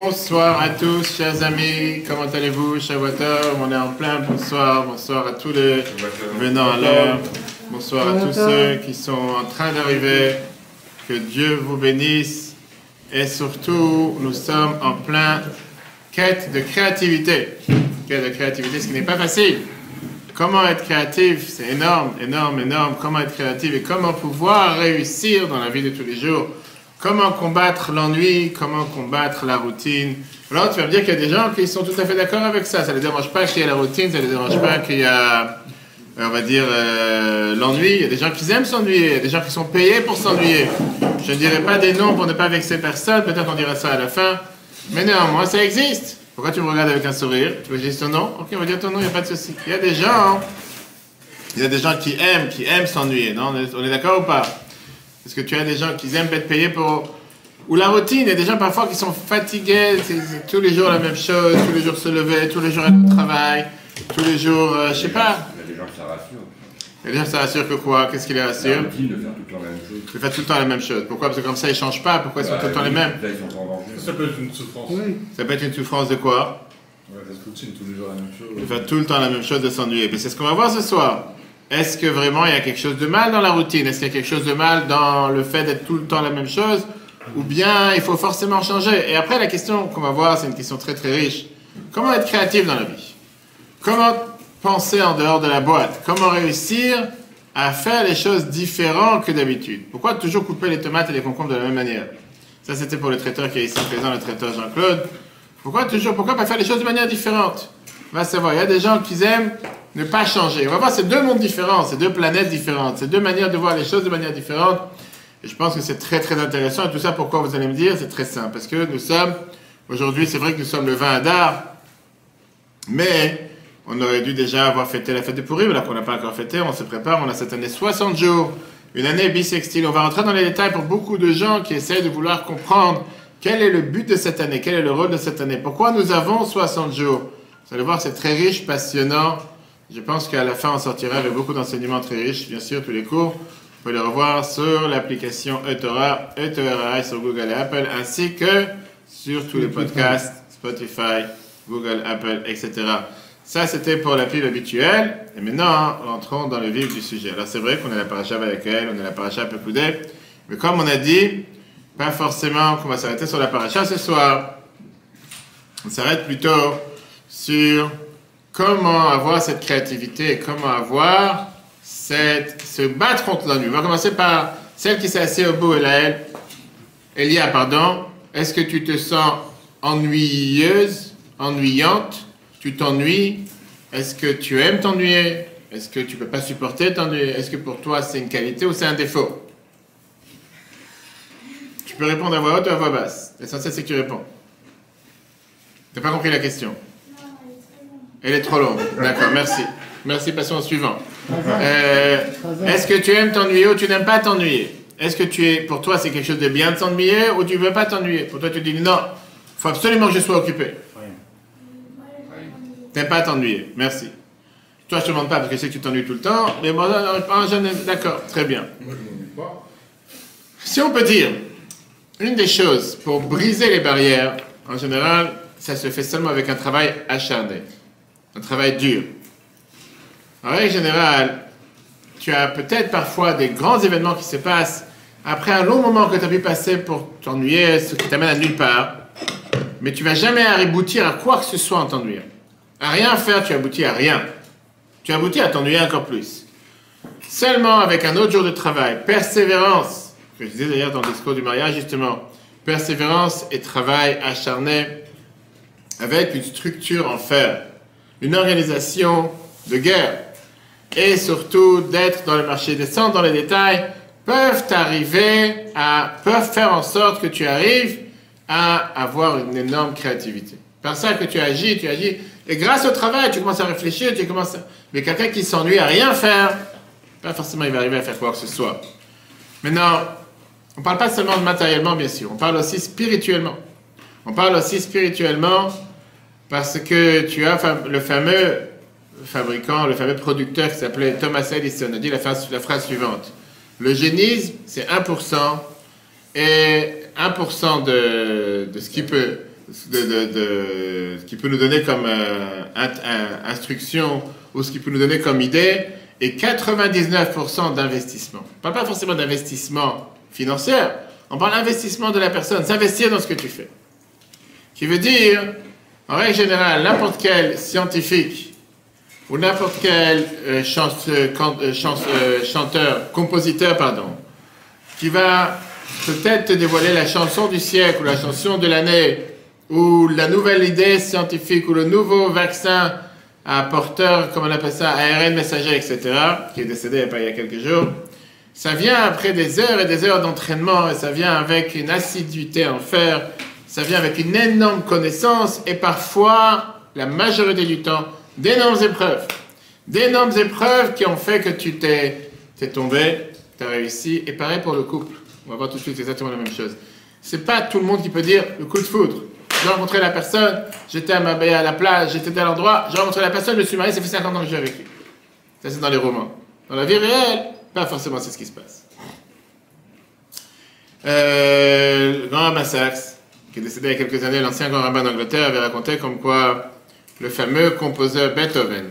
Bonsoir à tous, chers amis, comment allez-vous, Shavuot, on est en plein bonsoir, bonsoir à tous les venants à l'heure, bonsoir à tous ceux qui sont en train d'arriver, que Dieu vous bénisse, et surtout, nous sommes en plein quête de créativité, ce qui n'est pas facile. Comment être créatif, c'est énorme, comment être créatif et comment pouvoir réussir dans la vie de tous les jours. Comment combattre l'ennui, comment combattre la routine. Alors tu vas me dire qu'il y a des gens qui sont tout à fait d'accord avec ça. Ça ne les dérange pas qu'il y ait la routine, ça ne les dérange pas qu'il y a, on va dire, l'ennui. Il y a des gens qui aiment s'ennuyer, il y a des gens qui sont payés pour s'ennuyer. Je ne dirai pas des noms pour ne pas vexer personne, peut-être on dira ça à la fin. Mais néanmoins, ça existe. Pourquoi tu me regardes avec un sourire? Tu veux dire ton nom? Ok, on va dire ton nom, il n'y a pas de souci. Il y a des gens qui aiment s'ennuyer, non? On est d'accord ou pas? Parce que tu as des gens qui aiment être payés pour... Ou la routine, il y a des gens parfois qui sont fatigués, c'est tous les jours la même chose, tous les jours se lever, tous les jours aller au travail, tous les jours, je sais pas. Il y a des gens qui ça rassure. Il y a des gens qui ça rassure que quoi? Qu'est-ce qui les rassure? La routine de faire tout le temps la même chose. De faire tout le temps la même chose. Pourquoi? Parce que comme ça, ils ne changent pas. Pourquoi ils sont tout le temps les mêmes? Là, ils sont en danger. Ça peut être une souffrance. Oui. Ça peut être une souffrance de quoi? Ouais, la routine, tous les jours la même chose. De faire tout le temps la même chose, de s'ennuyer. Mais c'est ce qu'on va voir ce soir. Est-ce que vraiment il y a quelque chose de mal dans la routine? Est-ce qu'il y a quelque chose de mal dans le fait d'être tout le temps la même chose? Ou bien il faut forcément changer? Et après, la question qu'on va voir, c'est une question très très riche. Comment être créatif dans la vie? Comment penser en dehors de la boîte? Comment réussir à faire les choses différentes que d'habitude? Pourquoi toujours couper les tomates et les concombres de la même manière? Ça, c'était pour le traiteur qui est ici présent, le traiteur Jean-Claude. Pourquoi pas faire les choses de manière différente? On va savoir, il y a des gens qui aiment ne pas changer. On va voir, c'est deux mondes différents, c'est deux planètes différentes, c'est deux manières de voir les choses de manière différente. Et je pense que c'est très très intéressant. Et tout ça, pourquoi vous allez me dire? C'est très simple. Parce que nous sommes, aujourd'hui, c'est vrai que nous sommes le 20 Adar, mais on aurait dû déjà avoir fêté la fête de Purim, alors qu'on n'a pas encore fêté, on se prépare, on a cette année 60 jours, une année bissextile. On va rentrer dans les détails pour beaucoup de gens qui essayent de vouloir comprendre quel est le but de cette année, quel est le rôle de cette année, pourquoi nous avons 60 jours. Vous allez voir, c'est très riche, passionnant. Je pense qu'à la fin, on sortira avec beaucoup d'enseignements très riches. Bien sûr, tous les cours, vous pouvez les revoir sur l'application eTorah, eTorah sur Google et Apple, ainsi que sur tous les podcasts, Spotify, Google, Apple, etc. Ça, c'était pour la pub habituelle. Et maintenant, rentrons dans le vif du sujet. Alors, c'est vrai qu'on a la paracha avec elle, on a la paracha Pekudei. Mais comme on a dit, pas forcément qu'on va s'arrêter sur la paracha ce soir. On s'arrête plutôt sur comment avoir cette créativité et comment avoir se battre contre l'ennui. On va commencer par celle qui s'est assise au bout, Elia, pardon. Est-ce que tu te sens ennuyeuse, ennuyante? Tu t'ennuies? Est-ce que tu aimes t'ennuyer? Est-ce que tu ne peux pas supporter t'ennuyer? Est-ce que pour toi c'est une qualité ou c'est un défaut? Tu peux répondre à voix haute ou à voix basse. L'essentiel c'est que tu réponds. Tu n'as pas compris la question? Elle est trop longue. D'accord, merci. Merci, passons au suivant. Est-ce que tu aimes t'ennuyer ou tu n'aimes pas t'ennuyer? Est-ce que pour toi, c'est quelque chose de bien de s'ennuyer ou tu ne veux pas t'ennuyer? Pour toi, tu dis non, il faut absolument que je sois occupé. Tu n'aimes pas t'ennuyer. Merci. Toi, je ne te demande pas parce que je sais que tu t'ennuies tout le temps, mais bon, d'accord, très bien. Moi, je m'ennuie pas. Si on peut dire, une des choses pour briser les barrières, en général, ça se fait seulement avec un travail acharné. Un travail dur. En règle générale, tu as peut-être parfois des grands événements qui se passent après un long moment que tu as pu passer pour t'ennuyer, ce qui t'amène à nulle part, mais tu ne vas jamais aboutir à quoi que ce soit en t'ennuyant. À rien faire, tu aboutis à rien. Tu aboutis à t'ennuyer encore plus. Seulement avec un autre jour de travail, persévérance, que je disais d'ailleurs dans le discours du mariage justement, persévérance et travail acharné avec une structure en fer. Une organisation de guerre et surtout d'être dans le marché, descendre dans les détails, peuvent faire en sorte que tu arrives à avoir une énorme créativité. Par ça que tu agis, et grâce au travail, tu commences à réfléchir, mais quelqu'un qui s'ennuie à rien faire, pas forcément il va arriver à faire quoi que ce soit. Maintenant, on ne parle pas seulement matériellement, bien sûr, on parle aussi spirituellement. Parce que tu as le fameux fabricant, le fameux producteur qui s'appelait Thomas Edison, a dit la phrase suivante. Le génisme, c'est 1%, et 1% de ce qui peut ce qu'il peut nous donner comme instruction ou ce qu'il peut nous donner comme idée est 99% d'investissement. On ne parle pas forcément d'investissement financier, on parle d'investissement de la personne, s'investir dans ce que tu fais. Qui veut dire, en règle générale, n'importe quel scientifique ou n'importe quel chanteur, compositeur, pardon, qui va peut-être te dévoiler la chanson du siècle ou la chanson de l'année ou la nouvelle idée scientifique ou le nouveau vaccin à porteur, comme on appelle ça, ARN messager, etc., qui est décédé il y a quelques jours, ça vient après des heures et des heures d'entraînement et ça vient avec une assiduité en fer, ça vient avec une énorme connaissance et parfois, la majorité du temps, d'énormes épreuves. D'énormes épreuves qui ont fait que tu t'es tombé, tu as réussi. Et pareil pour le couple. On va voir tout de suite exactement la même chose. C'est pas tout le monde qui peut dire le coup de foudre. J'ai rencontré la personne, j'étais à Marbella à la plage, j'étais à l'endroit, j'ai rencontré la personne, je me suis marié, ça fait 50 ans que je suis avec lui. Ça, c'est dans les romans. Dans la vie réelle, pas forcément c'est ce qui se passe. Le grand rabbin Sachs, qui est décédé il y a quelques années, l'ancien grand rabbin d'Angleterre, avait raconté comme quoi le fameux compositeur Beethoven,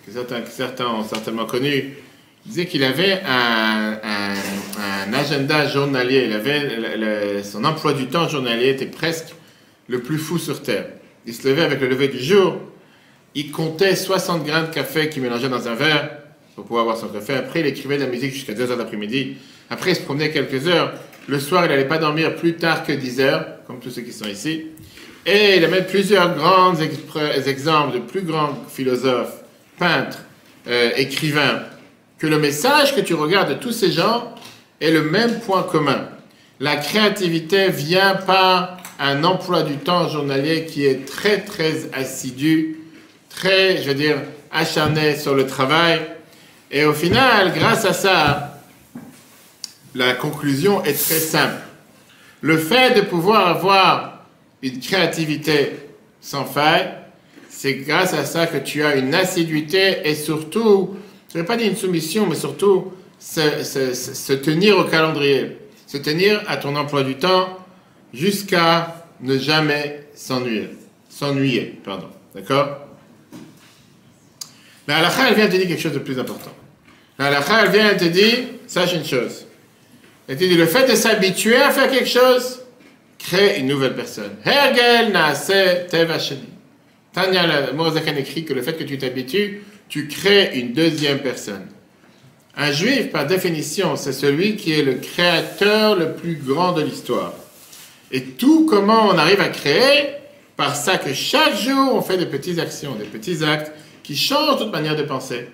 que certains ont certainement connu, disait qu'il avait un agenda journalier. Il avait son emploi du temps journalier était presque le plus fou sur Terre. Il se levait avec le lever du jour, il comptait 60 grains de café qu'il mélangeait dans un verre pour pouvoir boire son café. Après, il écrivait de la musique jusqu'à 2 heures d'après-midi. Après, il se promenait quelques heures. Le soir, il n'allait pas dormir plus tard que 10 heures, comme tous ceux qui sont ici. Et il a même plusieurs grands exemples de plus grands philosophes, peintres, écrivains, que le message que tu regardes de tous ces gens est le même point commun. La créativité vient par un emploi du temps journalier qui est très, très assidu, très, je veux dire, acharné sur le travail. Et au final, grâce à ça, la conclusion est très simple. Le fait de pouvoir avoir une créativité sans faille, c'est grâce à ça que tu as une assiduité et surtout, je ne vais pas dire une soumission, mais surtout se tenir au calendrier, se tenir à ton emploi du temps jusqu'à ne jamais s'ennuyer, pardon, d'accord? La halakha, elle vient te dire quelque chose de plus important. La halakha, elle vient te dire, sache une chose. Elle te dit, le fait de s'habituer à faire quelque chose crée une nouvelle personne. Hergel naase teva sheni. Tanya Morazakan écrit que le fait que tu t'habitues, tu crées une deuxième personne. Un juif, par définition, c'est celui qui est le créateur le plus grand de l'histoire. Et tout comment on arrive à créer, par ça que chaque jour, on fait des petites actions, des petits actes qui changent toute manière de penser,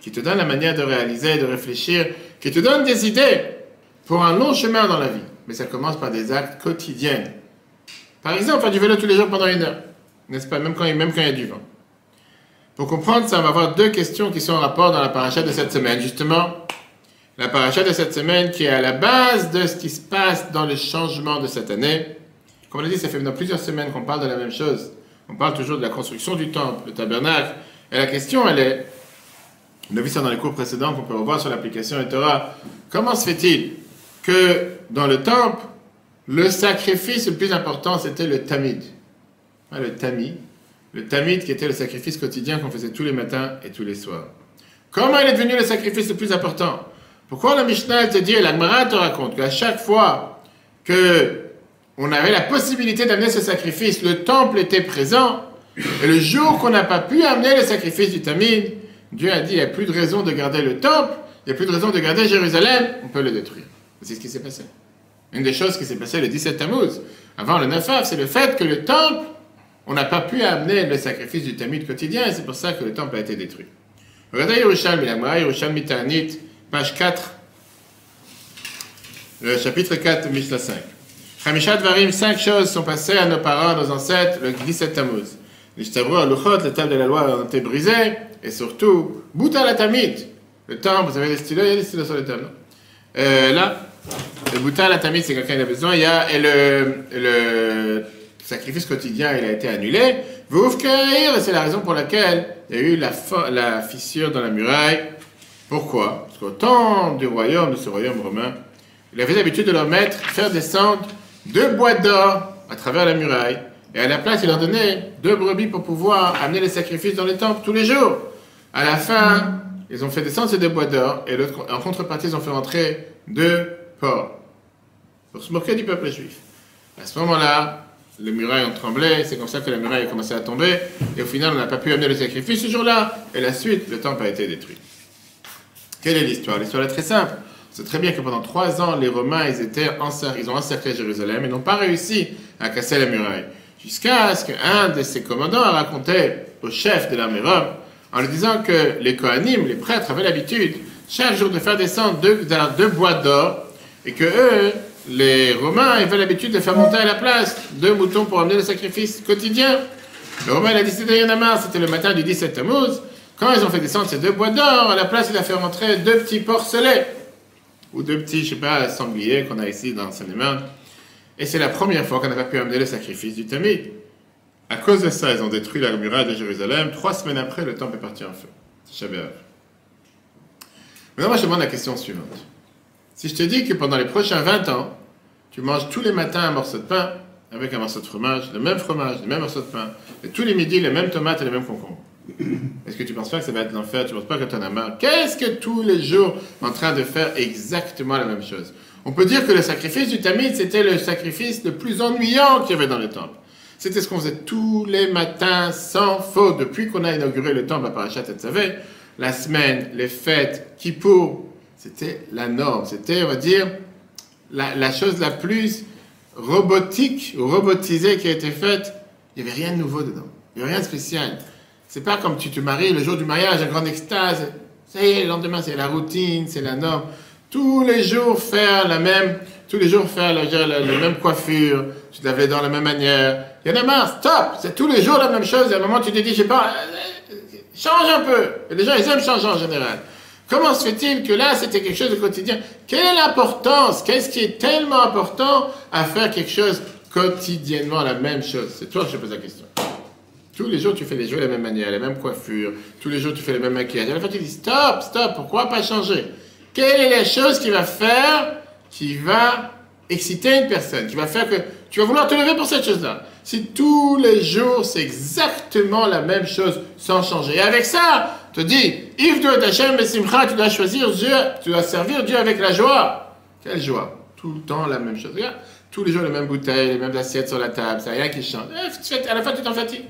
qui te donnent la manière de réaliser, de réfléchir, qui te donnent des idées pour un long chemin dans la vie. Mais ça commence par des actes quotidiens. Par exemple, faire du vélo tous les jours pendant 1 heure, n'est-ce pas, même quand il y a du vent. Pour comprendre ça, on va voir 2 questions qui sont en rapport dans la paracha de cette semaine. Justement, la paracha de cette semaine qui est à la base de ce qui se passe dans le changement de cette année. Comme on l'a dit, ça fait maintenant plusieurs semaines qu'on parle de la même chose. On parle toujours de la construction du temple, le tabernacle. Et la question, elle est, on a vu ça dans les cours précédents qu'on peut revoir sur l'application et Torah. Comment se fait-il que dans le temple, le sacrifice le plus important, c'était le tamid. Le tamid qui était le sacrifice quotidien qu'on faisait tous les matins et tous les soirs. Comment il est devenu le sacrifice le plus important? Pourquoi la Mishnah te dit, et la Gemara te raconte qu'à chaque fois qu'on avait la possibilité d'amener ce sacrifice, le temple était présent, et le jour qu'on n'a pas pu amener le sacrifice du tamid, Dieu a dit, il n'y a plus de raison de garder le temple, il n'y a plus de raison de garder Jérusalem, on peut le détruire. C'est ce qui s'est passé. Une des choses qui s'est passée le 17 Tammuz, avant le 9 Av, c'est le fait que le temple, on n'a pas pu amener le sacrifice du tamid quotidien, et c'est pour ça que le temple a été détruit. Regardez Yerushalmi, la Gemara Yerushalmi Ta'anit, page 4, le chapitre 4, Mishnah 5. Chamishat Varim, 5 choses sont passées à nos parents, nos ancêtres, le 17 Tammuz. L'Ishtabro al-Luchot, la table de la loi a été brisée, et surtout, Bouta la Tamid, le temple, vous avez des stylos, il y a des stylos sur le table. Là, le Bouta la Tamid, c'est quelqu'un qui a besoin, il y a, et le sacrifice quotidien, il a été annulé. Voufkaïr, c'est la raison pour laquelle il y a eu la fissure dans la muraille. Pourquoi? Parce qu'au temps du royaume, de ce royaume romain, il avait l'habitude de leur faire descendre 2 boîtes d'or à travers la muraille. Et à la place, il leur donnait 2 brebis pour pouvoir amener les sacrifices dans les temples tous les jours. À la fin, ils ont fait descendre ces 2 bois d'or, et en contrepartie, ils ont fait rentrer 2 porcs. Pour se moquer du peuple juif. À ce moment-là, les murailles ont tremblé, c'est comme ça que la muraille a commencé à tomber, et au final, on n'a pas pu amener le sacrifice ce jour-là, et la suite, le temple a été détruit. Quelle est l'histoire? L'histoire est très simple. C'est très bien que pendant 3 ans, les Romains, ils ont encerclé Jérusalem et n'ont pas réussi à casser la muraille. Jusqu'à ce qu'un de ses commandants a raconté au chef de l'armée Rome, en lui disant que les Kohanim, les prêtres, avaient l'habitude, chaque jour, de faire descendre 2 bois d'or, et que eux, les Romains, avaient l'habitude de faire monter à la place 2 moutons pour amener le sacrifice quotidien. Le Romain, il a décidé, il y en a marre, c'était le matin du 17 Tammuz. Quand ils ont fait descendre ces 2 bois d'or, à la place, il a fait rentrer 2 petits porcelets. Ou 2 petits, je sais pas, sangliers qu'on a ici dans Seine-et-Marne. Et c'est la première fois qu'on n'a pas pu amener le sacrifice du Tamid. À cause de ça, ils ont détruit la muraille de Jérusalem. 3 semaines après, le temple est parti en feu. C'est Shabbat. Maintenant, moi, je demande la question suivante. Si je te dis que pendant les prochains 20 ans, tu manges tous les matins un morceau de pain avec un morceau de fromage, le même morceau de pain, et tous les midis, les mêmes tomates et les mêmes concombres. Est-ce que tu ne penses pas que ça va être l'enfer? Tu ne penses pas que tu en as marre? Qu'est-ce que tous les jours en train de faire exactement la même chose? On peut dire que le sacrifice du Tamid, c'était le sacrifice le plus ennuyant qu'il y avait dans le temple. C'était ce qu'on faisait tous les matins, sans faute, depuis qu'on a inauguré le temple à Parashat Tetzavé. La semaine, les fêtes, Kippour, c'était la norme. C'était, on va dire, la chose la plus robotique ou robotisée qui a été faite. Il n'y avait rien de nouveau dedans. Il n'y avait rien de spécial. C'est pas comme tu te maries, le jour du mariage, une grande extase. Ça y est, le lendemain, c'est la routine, c'est la norme. Tous les jours faire la même coiffure, tu te laves les dents de la même manière. Il y en a marre, stop! C'est tous les jours la même chose. Et à un moment, tu te dis, je sais pas, change un peu. Et les gens, ils aiment changer en général. Comment se fait-il que là, c'était quelque chose de quotidien? Quelle est l'importance? Qu'est-ce qui est tellement important à faire quelque chose quotidiennement la même chose? C'est toi que je pose la question. Tous les jours, tu fais les jeux de la même manière, la même coiffure. Tous les jours, tu fais le même maquillage. À la fin, tu dis, stop, pourquoi pas changer? Quelle est la chose qui va exciter une personne, qui va faire que tu vas vouloir te lever pour cette chose-là? Si tous les jours, c'est exactement la même chose, sans changer. Et avec ça, te dis, If tu Hashem besimcha, tu dois choisir Dieu, tu dois servir Dieu avec la joie. Quelle joie? Tout le temps la même chose. Regarde, tous les jours les mêmes bouteilles, les mêmes assiettes sur la table, ça rien qui change. À la fin, tu t'en fatigues.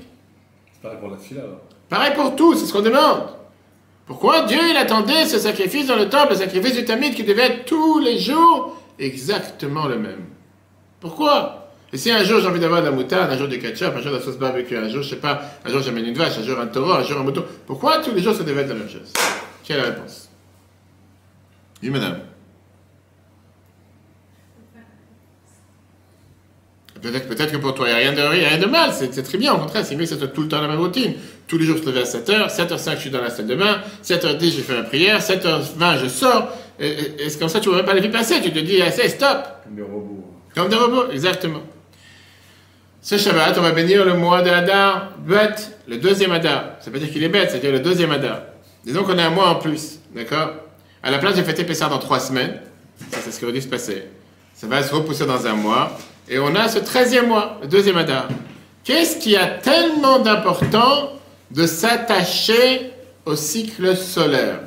C'est pareil pour la fila, alors. Pareil pour tout, c'est ce qu'on demande. Pourquoi Dieu, il attendait ce sacrifice dans le temple, le sacrifice du Tamid, qui devait être tous les jours exactement le même? Pourquoi? Et si un jour j'ai envie d'avoir de la moutarde, un jour du ketchup, un jour de la sauce barbecue, un jour, je sais pas, un jour j'amène une vache, un jour un taureau, un jour un mouton, pourquoi tous les jours ça devait être la même chose? Quelle est la réponse? Oui, madame. Peut-être que pour toi, il n'y a rien de mal, c'est très bien, au contraire, c'est mieux que ça soit tout le temps la même routine. Tous les jours, je te lève à 7h, 7h05, je suis dans la salle de bain, 7h10, je fais ma prière, 7h20, je sors, et c'est comme ça, tu ne vois même pas la vie passer, tu te dis, assez, stop. Comme des robots. Comme des robots, exactement. Ce Shabbat, on va bénir le mois de Hadar, bête, le 2e Hadar. Ça veut dire qu'il est bête, c'est-à-dire le 2e Hadar. Disons qu'on a un mois en plus, d'accord? À la place de fêter Pessah dans 3 semaines, ça c'est ce qui aurait dû se passer, ça va se repousser dans un mois, et on a ce 13e mois, le 2e Hadar. Qu'est-ce qui a tellement d'important de s'attacher au cycle solaire?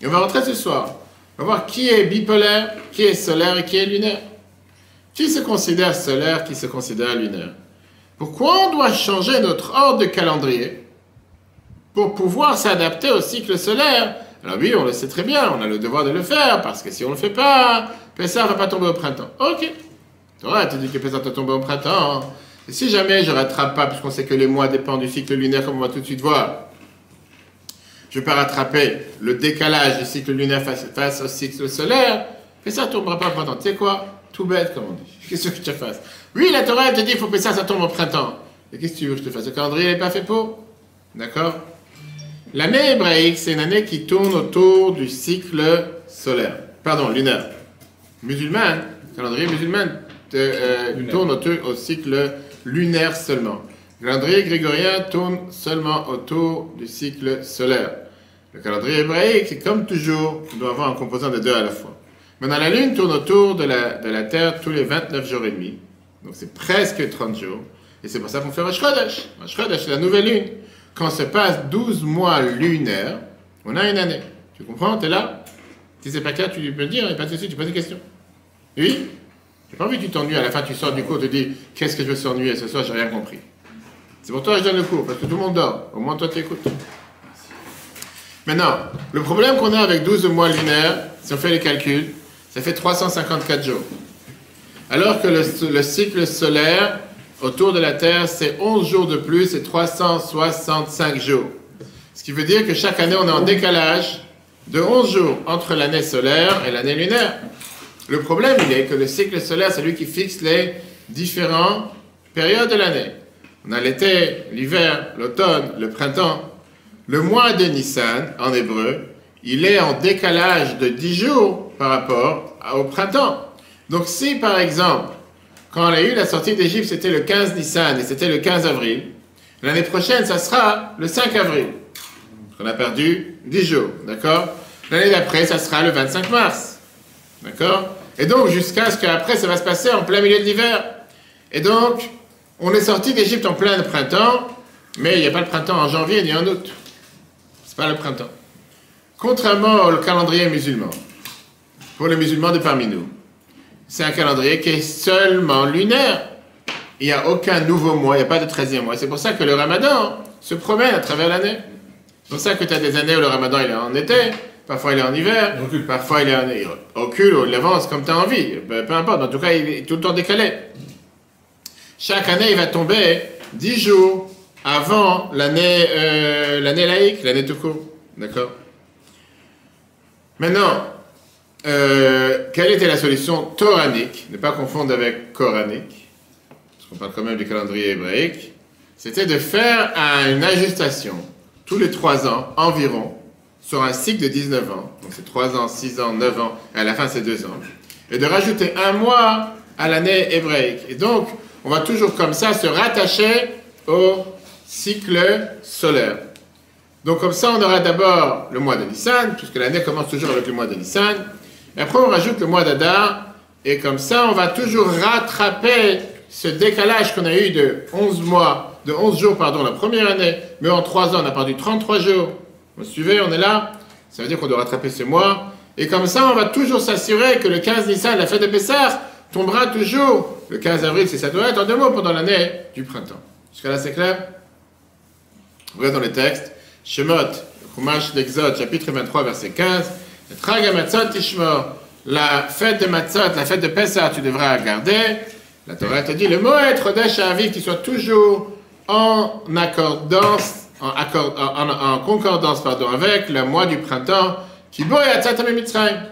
Et on va rentrer ce soir. On va voir qui est bipolaire, qui est solaire et qui est lunaire. Qui se considère solaire, qui se considère lunaire? Pourquoi on doit changer notre ordre de calendrier pour pouvoir s'adapter au cycle solaire? Alors oui, on le sait très bien, on a le devoir de le faire, parce que si on ne le fait pas, Pessah ne va pas tomber au printemps. Ok. Torah te dit que Pessah va tomber au printemps. Et si jamais je ne rattrape pas, puisqu'on sait que les mois dépendent du cycle lunaire, comme on va tout de suite voir, je ne vais pas rattraper le décalage du cycle lunaire face au cycle solaire, Pessah ne tombera pas au printemps. Tu sais quoi? Tout bête, comme on dit. Qu'est-ce que je te fasse? Oui, la Torah te dit qu'il faut que ça tombe au printemps. Et qu'est-ce que tu veux que je te fasse? Le calendrier n'est pas fait pour. D'accord? L'année hébraïque, c'est une année qui tourne autour du cycle solaire. Pardon, lunaire. Musulmane, le calendrier musulman tourne autour au cycle lunaire seulement. Le calendrier grégorien tourne seulement autour du cycle solaire. Le calendrier hébraïque, c'est comme toujours, on doit avoir un composant des deux à la fois. Maintenant, la Lune tourne autour de la Terre tous les 29 jours et demi. Donc, c'est presque 30 jours. Et c'est pour ça qu'on fait Rosh Chodesh. Rosh Chodesh, c'est la nouvelle lune. Quand se passe 12 mois lunaires, on a une année. Tu comprends? T'es là? Si c'est pas clair, tu peux le dire, il n'y a pas de souci, tu poses des questions. Oui? J'ai pas envie que tu t'ennuies, à la fin tu sors du cours, tu te dis, qu'est-ce que je vais s'ennuyer ce soir, j'ai rien compris. C'est pour toi que je donne le cours, parce que tout le monde dort. Au moins toi tu écoutes. Maintenant, le problème qu'on a avec 12 mois lunaires, si on fait les calculs, ça fait 354 jours. Alors que le cycle solaire autour de la Terre, c'est 11 jours de plus, c'est 365 jours. Ce qui veut dire que chaque année, on est en décalage de 11 jours entre l'année solaire et l'année lunaire. Le problème, il est que le cycle solaire, c'est lui qui fixe les différentes périodes de l'année. On a l'été, l'hiver, l'automne, le printemps. Le mois de Nissan, en hébreu, il est en décalage de 10 jours par rapport au printemps. Donc si, par exemple, quand on a eu la sortie d'Égypte, c'était le 15 Nissan et c'était le 15 avril, l'année prochaine, ça sera le 5 avril. On a perdu 10 jours, d'accord? L'année d'après, ça sera le 25 mars, d'accord? Et donc, jusqu'à ce qu'après, ça va se passer en plein milieu de l'hiver. Et donc, on est sorti d'Égypte en plein printemps, mais il n'y a pas le printemps en janvier ni en août. C'est pas le printemps. Contrairement au calendrier musulman, pour les musulmans de parmi nous, c'est un calendrier qui est seulement lunaire. Il n'y a aucun nouveau mois, il n'y a pas de 13e mois. C'est pour ça que le ramadan se promène à travers l'année. C'est pour ça que tu as des années où le ramadan il est en été, parfois il est en hiver, parfois il est en recul ou il avance comme tu as envie. Peu importe, en tout cas il est tout le temps décalé. Chaque année il va tomber 10 jours avant l'année laïque, l'année tout court. D'accord? Maintenant, quelle était la solution toranique, ne pas confondre avec coranique, parce qu'on parle quand même du calendrier hébraïque, c'était de faire une ajustation tous les 3 ans environ sur un cycle de 19 ans, donc c'est 3 ans, 6 ans, 9 ans, et à la fin c'est 2 ans, et de rajouter un mois à l'année hébraïque. Et donc, on va toujours comme ça se rattacher au cycle solaire. Donc comme ça, on aura d'abord le mois de Nissan, puisque l'année commence toujours avec le mois de Nissan, et après on rajoute le mois d'Adar, et comme ça, on va toujours rattraper ce décalage qu'on a eu de 11 jours, la première année, mais en 3 ans, on a perdu 33 jours. Vous suivez, on est là? Ça veut dire qu'on doit rattraper ce mois. Et comme ça, on va toujours s'assurer que le 15 Nissan, la fête de Pessah, tombera toujours le 15 avril, si ça doit être, en 2 mots, pendant l'année du printemps. Jusqu'à là, c'est clair? Regardez dans les textes. Shemot, Chumash d'Exode, chapitre 23, verset 15. Trag Matzot Tishmor, la fête de Matzot, la fête de Pessah, tu devras garder. La Torah te dit le mot être Chodesh Aviv, qui soit toujours en concordance avec le mois du printemps, qui boit à Mitzrayim,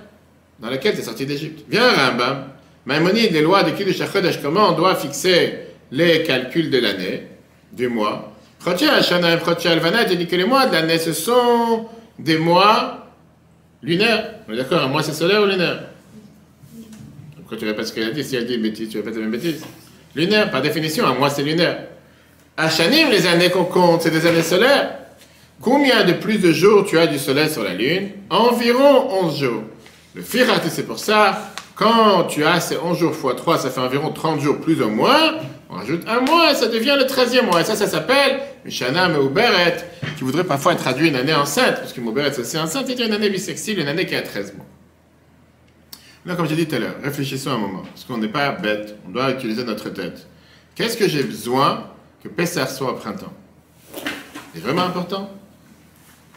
dans lequel tu es sorti d'Égypte. Viens Rambam, Maïmonide, les lois de Kiddush HaChodesh, comment on doit fixer les calculs de l'année, du mois. Chodesh Hashanah, Chodesh Alvana, te dit que les mois de l'année, ce sont des mois lunaires. On est d'accord, un mois c'est solaire ou lunaire? Pourquoi tu répètes ce qu'elle a dit? Si elle dit une bêtise, tu répètes la même bêtise. Lunaire, par définition, un mois c'est lunaire. Hachanim, les années qu'on compte, c'est des années solaires. Combien de plus de jours tu as du soleil sur la lune? Environ 11 jours. Le Firat, c'est pour ça, quand tu as ces 11 jours x 3, ça fait environ 30 jours plus ou moins. On rajoute un mois et ça devient le 13e mois. Et ça s'appelle Mishana Meuberet, qui voudrait parfois traduire une année enceinte, parce que Meuberet c'est aussi enceinte, c'est-à-dire une année bissextile, une année qui a 13 mois. Là, comme j'ai dit tout à l'heure, réfléchissons un moment, parce qu'on n'est pas bête, on doit utiliser notre tête. Qu'est-ce que j'ai besoin que Pessah soit au printemps? C'est vraiment important.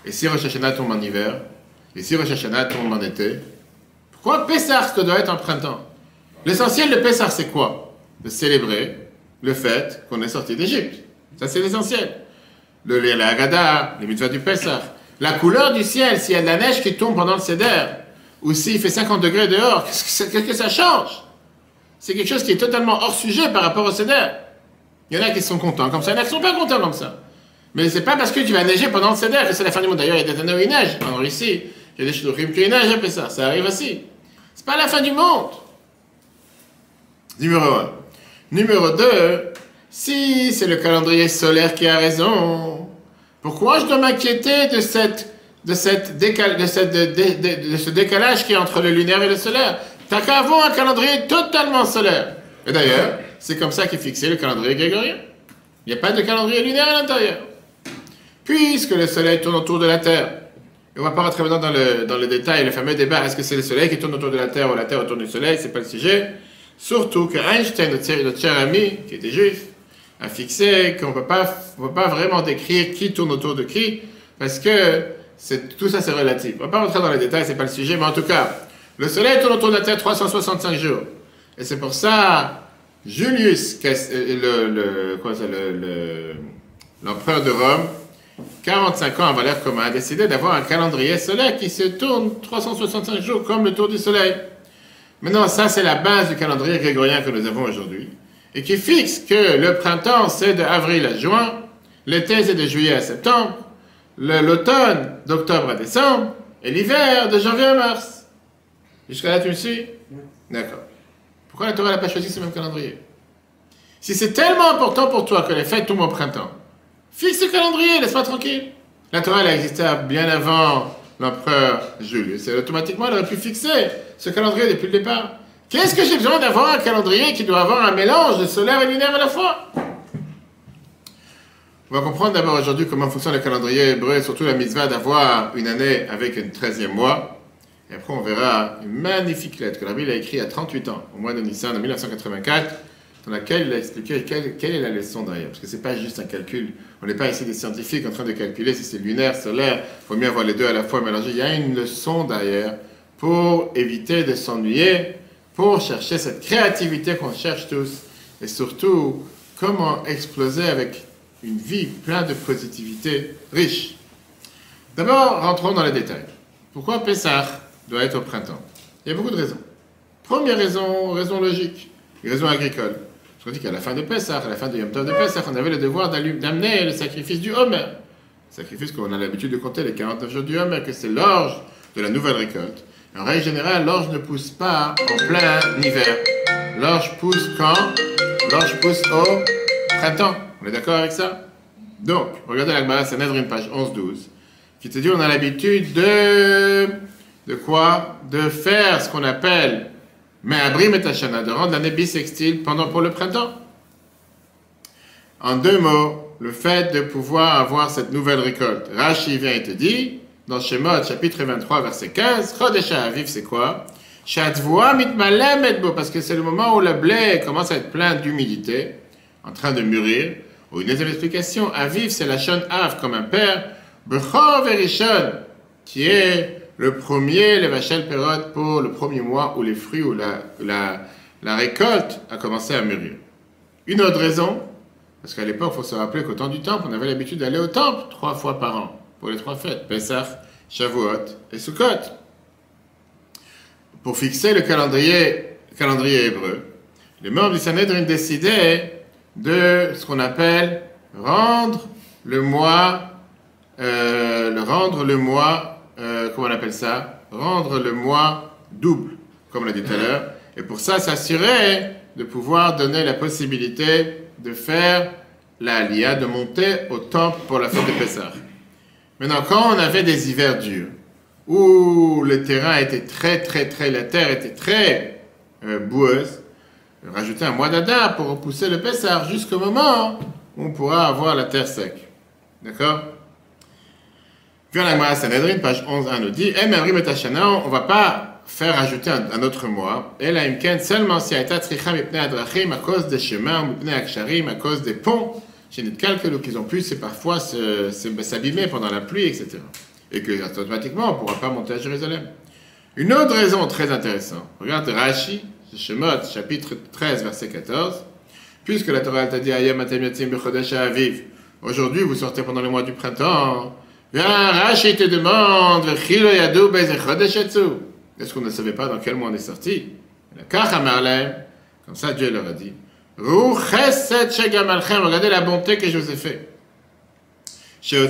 Et si Rosh Hashanah tombe en hiver? Et si Rosh Hashanah tombe en été? Pourquoi Pessah doit être en printemps? L'essentiel de Pessah, c'est quoi? De célébrer le fait qu'on est sorti d'Égypte. Ça, c'est l'essentiel. La Haggadah, les mitzvahs du Pessah. La couleur du ciel, s'il y a de la neige qui tombe pendant le Seder, ou s'il fait 50 degrés dehors, qu'est-ce que ça change? C'est quelque chose qui est totalement hors sujet par rapport au Seder. Il y en a qui sont contents comme ça, il y en a qui ne sont pas contents comme ça. Mais c'est pas parce que tu vas neiger pendant le Seder que c'est la fin du monde. D'ailleurs, il y a des années où il neige. Alors ici, il y a des shluchim qui neigent après ça. Ça arrive aussi. C'est pas la fin du monde. Numéro 1. Numéro 2, si c'est le calendrier solaire qui a raison, pourquoi je dois m'inquiéter de ce décalage qui est entre le lunaire et le solaire? T'as qu'à avoir un calendrier totalement solaire. Et d'ailleurs, c'est comme ça qu'est fixé le calendrier grégorien. Il n'y a pas de calendrier lunaire à l'intérieur. Puisque le soleil tourne autour de la Terre. Et on ne va pas rentrer maintenant dans le détail, le fameux débat, est-ce que c'est le soleil qui tourne autour de la Terre ou la Terre autour du soleil, c'est pas le sujet. Surtout que Einstein, notre cher ami, qui était juif, a fixé qu'on ne peut pas vraiment décrire qui tourne autour de qui, parce que tout ça c'est relatif. On ne va pas rentrer dans les détails, c'est pas le sujet, mais en tout cas, le soleil tourne autour de la Terre 365 jours. Et c'est pour ça, Julius, l'empereur de Rome, 45 ans avant l'ère commune, a décidé d'avoir un calendrier solaire qui se tourne 365 jours comme le tour du soleil. Maintenant, ça c'est la base du calendrier grégorien que nous avons aujourd'hui, et qui fixe que le printemps c'est de avril à juin, l'été c'est de juillet à septembre, l'automne d'octobre à décembre, et l'hiver de janvier à mars. Jusqu'à là tu me suis? D'accord. Pourquoi la Torah n'a pas choisi ce même calendrier? Si c'est tellement important pour toi que les fêtes tombent au printemps, fixe ce calendrier, laisse-moi tranquille. La Torah elle a existé bien avant l'empereur Julius. Et automatiquement, elle aurait pu fixer ce calendrier depuis le départ. Qu'est-ce que j'ai besoin d'avoir un calendrier qui doit avoir un mélange de solaire et lunaire à la fois? On va comprendre d'abord aujourd'hui comment fonctionne le calendrier hébreu, et surtout la mitzvah d'avoir une année avec un 13e mois. Et après, on verra une magnifique lettre que la Bible a écrite à 38 ans, au mois de Nissan, en 1984, dans laquelle il a expliqué quelle est la leçon derrière. Parce que ce n'est pas juste un calcul. On n'est pas ici des scientifiques en train de calculer si c'est lunaire, solaire. Il faut mieux avoir les deux à la fois mélangés. Il y a une leçon derrière pour éviter de s'ennuyer, pour chercher cette créativité qu'on cherche tous. Et surtout, comment exploser avec une vie pleine de positivité riche. D'abord, rentrons dans les détails. Pourquoi Pessah doit être au printemps? Il y a beaucoup de raisons. Première raison, raison logique, raison agricole. Je dis qu'à la fin de Pessah, à la fin du Yom Tov de Pessah, on avait le devoir d'amener le sacrifice du Homer. Le sacrifice qu'on a l'habitude de compter les 49 jours du Homer, que c'est l'orge de la nouvelle récolte. En règle générale, l'orge ne pousse pas en plein hiver. L'orge pousse quand? L'orge pousse au printemps. On est d'accord avec ça? Donc, regardez la Gemara Sanhedrin, page 11-12, qui te dit on a l'habitude de quoi? De faire ce qu'on appelle mais abrim et Hashana, de rendre l'année bissextile pour le printemps. En deux mots, le fait de pouvoir avoir cette nouvelle récolte. Rashi vient et te dit, dans Shemot, chapitre 23, verset 15, Chodesh Aviv, c'est quoi? Shadvoa mitmalem et bo, parce que c'est le moment où le blé commence à être plein d'humidité, en train de mûrir. Ou une deuxième explication, Aviv, c'est la shon Av, comme un père, Bechor verishon, qui est le premier, les vachel perot, pour le premier mois où les fruits ou la récolte a commencé à mûrir. Une autre raison, parce qu'à l'époque, il faut se rappeler qu'au temps du temple, on avait l'habitude d'aller au temple 3 fois par an, pour les 3 fêtes, Pesach, Shavuot et Sukkot. Pour fixer le calendrier hébreu, les membres du Sanhedrin décidaient de ce qu'on appelle rendre le mois, comment on appelle ça? Rendre le mois double, comme on l'a dit tout à l'heure. Et pour ça, s'assurer de pouvoir donner la possibilité de faire la Aliyah, de monter au temple pour la fête de Pessah. Maintenant, quand on avait des hivers durs, où le terrain était la terre était très boueuse, rajouter un mois d'Adar pour repousser le Pessah jusqu'au moment où on pourra avoir la terre sec. D'accord? Puis la Gemara Sanhedrin, page 11.1 nous dit, on ne va pas faire ajouter un autre mois, et la imken seulement si a été tricha mipnei adrachim à cause des chemins, mipnei aksharim, à cause des ponts, chez Nitkalkelu, qu'ils ont pu parfois s'abîmer pendant la pluie, etc. Et que automatiquement on ne pourra pas monter à Jérusalem. Une autre raison très intéressante, regarde Rashi, Shemot, chapitre 13, verset 14, puisque la Torah t'a dit Ayam atem yotzim b'chodesh ha'aviv, aujourd'hui vous sortez pendant le mois du printemps. Viens, Rashi te demande, est-ce qu'on ne savait pas dans quel mois on est sorti? Comme ça, Dieu leur a dit, regardez la bonté que je vous ai faite. Dieu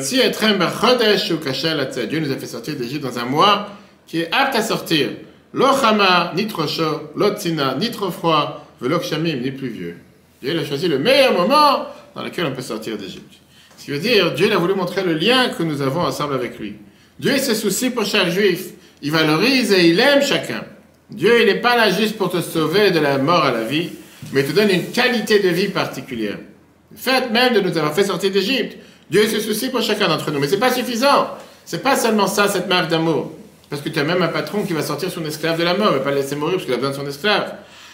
nous a fait sortir d'Égypte dans un mois qui est apte à sortir. Lo chama, ni trop chaud, lo tzina, ni trop froid, velo kshamim, ni pluvieux. Dieu a choisi le meilleur moment dans lequel on peut sortir d'Égypte. Ce qui veut dire, Dieu a voulu montrer le lien que nous avons ensemble avec lui. Dieu se soucie pour chaque juif. Il valorise et il aime chacun. Dieu, il n'est pas là juste pour te sauver de la mort à la vie, mais il te donne une qualité de vie particulière. Le fait même de nous avoir fait sortir d'Égypte. Dieu se soucie pour chacun d'entre nous. Mais ce n'est pas suffisant. Ce n'est pas seulement ça, cette marque d'amour. Parce que tu as même un patron qui va sortir son esclave de la mort, il ne va pas le laisser mourir parce qu'il a besoin de son esclave.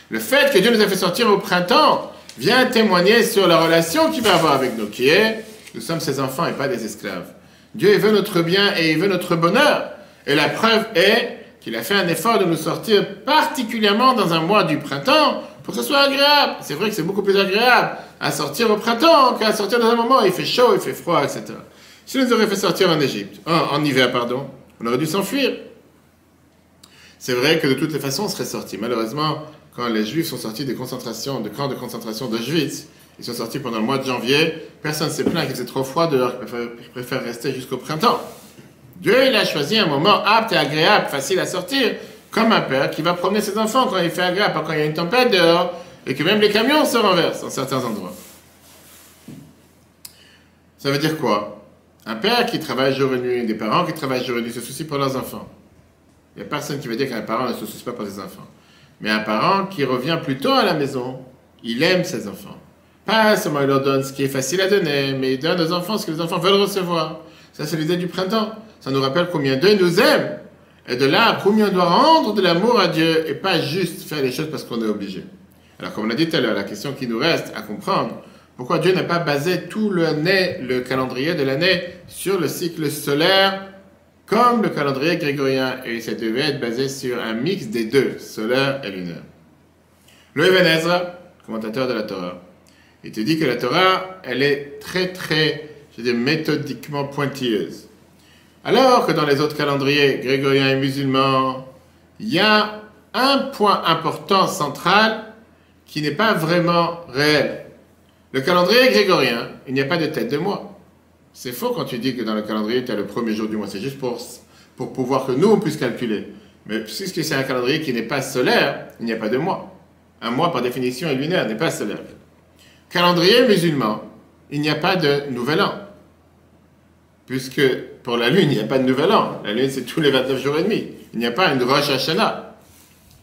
Le fait que Dieu nous a fait sortir au printemps vient témoigner sur la relation qu'il va avoir avec nous, qui est, nous sommes ses enfants et pas des esclaves. Dieu il veut notre bien et il veut notre bonheur. Et la preuve est qu'il a fait un effort de nous sortir particulièrement dans un mois du printemps pour que ce soit agréable. C'est vrai que c'est beaucoup plus agréable à sortir au printemps qu'à sortir dans un moment où il fait chaud, il fait froid, etc. Si nous aurait fait sortir en Égypte, en hiver, pardon, on aurait dû s'enfuir. C'est vrai que de toutes les façons, on serait sorti. Malheureusement, quand les Juifs sont sortis des concentrations, de camps de concentration d'Auschwitz, ils sont sortis pendant le mois de janvier, personne ne s'est plaint qu'il faisait trop froid dehors, ils préfèrent rester jusqu'au printemps. Dieu, il a choisi un moment apte et agréable, facile à sortir, comme un père qui va promener ses enfants quand il fait agréable, pas quand il y a une tempête dehors, et que même les camions se renversent dans certains endroits. Ça veut dire quoi? Un père qui travaille jour et nuit, des parents qui travaillent jour et nuit, se soucient pour leurs enfants. Il n'y a personne qui va dire qu'un parent ne se soucie pas pour ses enfants. Mais un parent qui revient plus tôt à la maison, il aime ses enfants. Pas seulement il leur donne ce qui est facile à donner, mais il donne aux enfants ce que les enfants veulent recevoir. Ça, c'est l'idée du printemps. Ça nous rappelle combien Dieu nous aime. Et de là, combien on doit rendre de l'amour à Dieu et pas juste faire les choses parce qu'on est obligé. Alors, comme on l'a dit tout à l'heure, la question qui nous reste à comprendre, pourquoi Dieu n'a pas basé tout le calendrier de l'année sur le cycle solaire comme le calendrier grégorien, et ça devait être basé sur un mix des deux, solaire et lunaire. Le Ibn Ezra, commentateur de la Torah, il te dit que la Torah, elle est très, méthodiquement pointilleuse. Alors que dans les autres calendriers grégoriens et musulmans, il y a un point important, central, qui n'est pas vraiment réel. Le calendrier grégorien, il n'y a pas de tête de mois. C'est faux quand tu dis que dans le calendrier, tu as le premier jour du mois. C'est juste pour pouvoir que nous, on puisse calculer. Mais puisque c'est un calendrier qui n'est pas solaire, il n'y a pas de mois. Un mois, par définition, est lunaire, n'est pas solaire. Calendrier musulman, il n'y a pas de nouvel an. Puisque pour la lune, il n'y a pas de nouvel an. La lune, c'est tous les 29 jours et demi. Il n'y a pas une Rosh Hashanah.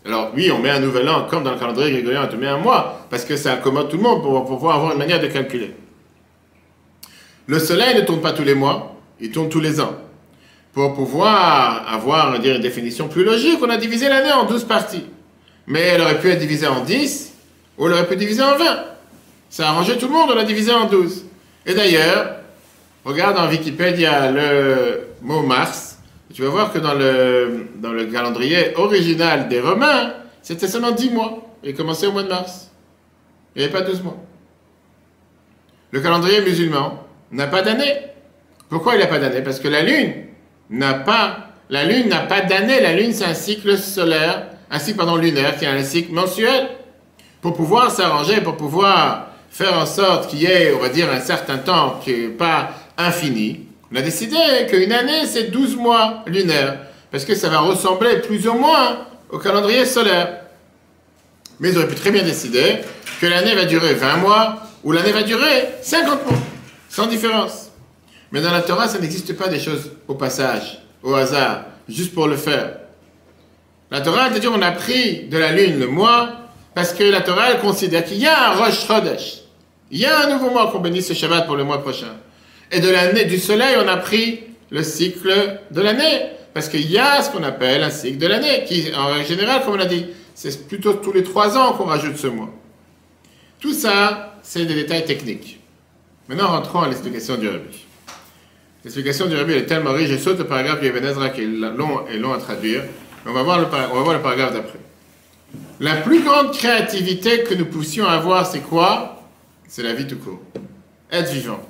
Alors oui, on met un nouvel an, comme dans le calendrier grégorien, on te met un mois, parce que ça accommode tout le monde pour pouvoir avoir une manière de calculer. Le soleil ne tourne pas tous les mois, il tourne tous les ans. Pour pouvoir avoir, on va dire, une définition plus logique, on a divisé l'année en 12 parties. Mais elle aurait pu être divisée en 10, ou elle aurait pu être divisée en 20. Ça a arrangé tout le monde, on l'a divisé en 12. Et d'ailleurs, regarde en Wikipédia le mot mars, tu vas voir que dans le calendrier original des Romains, c'était seulement 10 mois. Il commençait au mois de mars. Il n'y avait pas 12 mois. Le calendrier musulman n'a pas d'année. Pourquoi il n'a pas d'année? Parce que la Lune n'a pas d'année. La Lune, c'est un cycle solaire, un cycle lunaire, qui est un cycle mensuel. Pour pouvoir s'arranger, pour pouvoir faire en sorte qu'il y ait, on va dire, un certain temps qui n'est pas infini, on a décidé qu'une année, c'est 12 mois lunaires. Parce que ça va ressembler plus ou moins au calendrier solaire. Mais ils auraient pu très bien décider que l'année va durer 20 mois ou l'année va durer 50 mois. Sans différence. Mais dans la Torah, ça n'existe pas des choses au passage, au hasard, juste pour le faire. La Torah, c'est-à-dire on a pris de la lune le mois, parce que la Torah, elle considère qu'il y a un Rosh Chodesh. Il y a un nouveau mois qu'on bénisse ce Shabbat pour le mois prochain. Et de l'année du soleil, on a pris le cycle de l'année. Parce qu'il y a ce qu'on appelle un cycle de l'année, qui, en règle générale, comme on l'a dit, c'est plutôt tous les 3 ans qu'on rajoute ce mois. Tout ça, c'est des détails techniques. Maintenant, rentrons à l'explication du Rabbi. L'explication du Rabbi est tellement riche, je saute le paragraphe du Ibn Ezra qui est long à traduire, mais on va voir le paragraphe d'après. La plus grande créativité que nous puissions avoir, c'est quoi? C'est la vie tout court. Être vivant.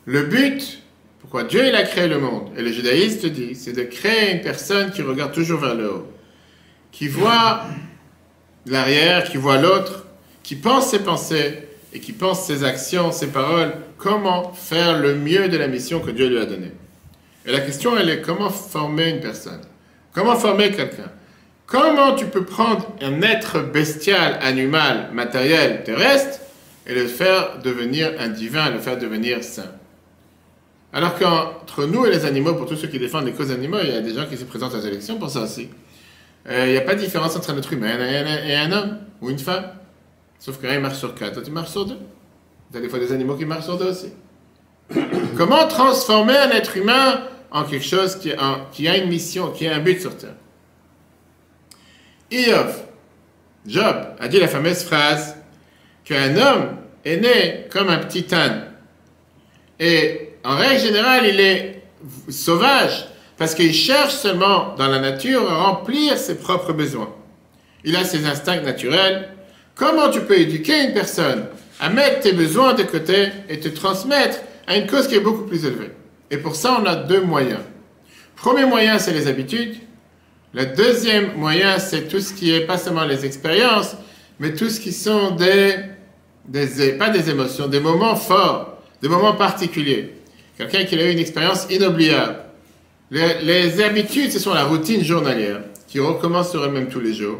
Le but, pourquoi Dieu il a créé le monde, et le judaïsme te dit, c'est de créer une personne qui regarde toujours vers le haut, qui voit l'arrière, qui voit l'autre, qui pense ses pensées, et qui pense ses actions, ses paroles, comment faire le mieux de la mission que Dieu lui a donnée. Et la question, elle est comment former une personne? Comment former quelqu'un? Comment tu peux prendre un être bestial, animal, matériel, terrestre, et le faire devenir un divin, le faire devenir saint? Alors qu'entre nous et les animaux, pour tous ceux qui défendent les causes animaux, il y a des gens qui se présentent aux élections pour ça aussi. Il n'y a pas de différence entre un être humain et un homme, ou une femme. Sauf qu'un marche sur 4, toi tu marches sur 2. Il y a des fois des animaux qui marchent sur deux aussi. Comment transformer un être humain en quelque chose qui a une mission, qui a un but sur Terre? Job a dit la fameuse phrase qu'un homme est né comme un petit âne. Et en règle générale, il est sauvage parce qu'il cherche seulement dans la nature à remplir ses propres besoins. Il a ses instincts naturels. Comment tu peux éduquer une personne à mettre tes besoins de côté et te transmettre à une cause qui est beaucoup plus élevée? Et pour ça, on a deux moyens. Premier moyen, c'est les habitudes. Le deuxième moyen, c'est tout ce qui est, pas seulement les expériences, mais tout ce qui sont pas des émotions, des moments forts, des moments particuliers. Quelqu'un qui a eu une expérience inoubliable. Les habitudes, ce sont la routine journalière, qui recommence sur elle-même tous les jours.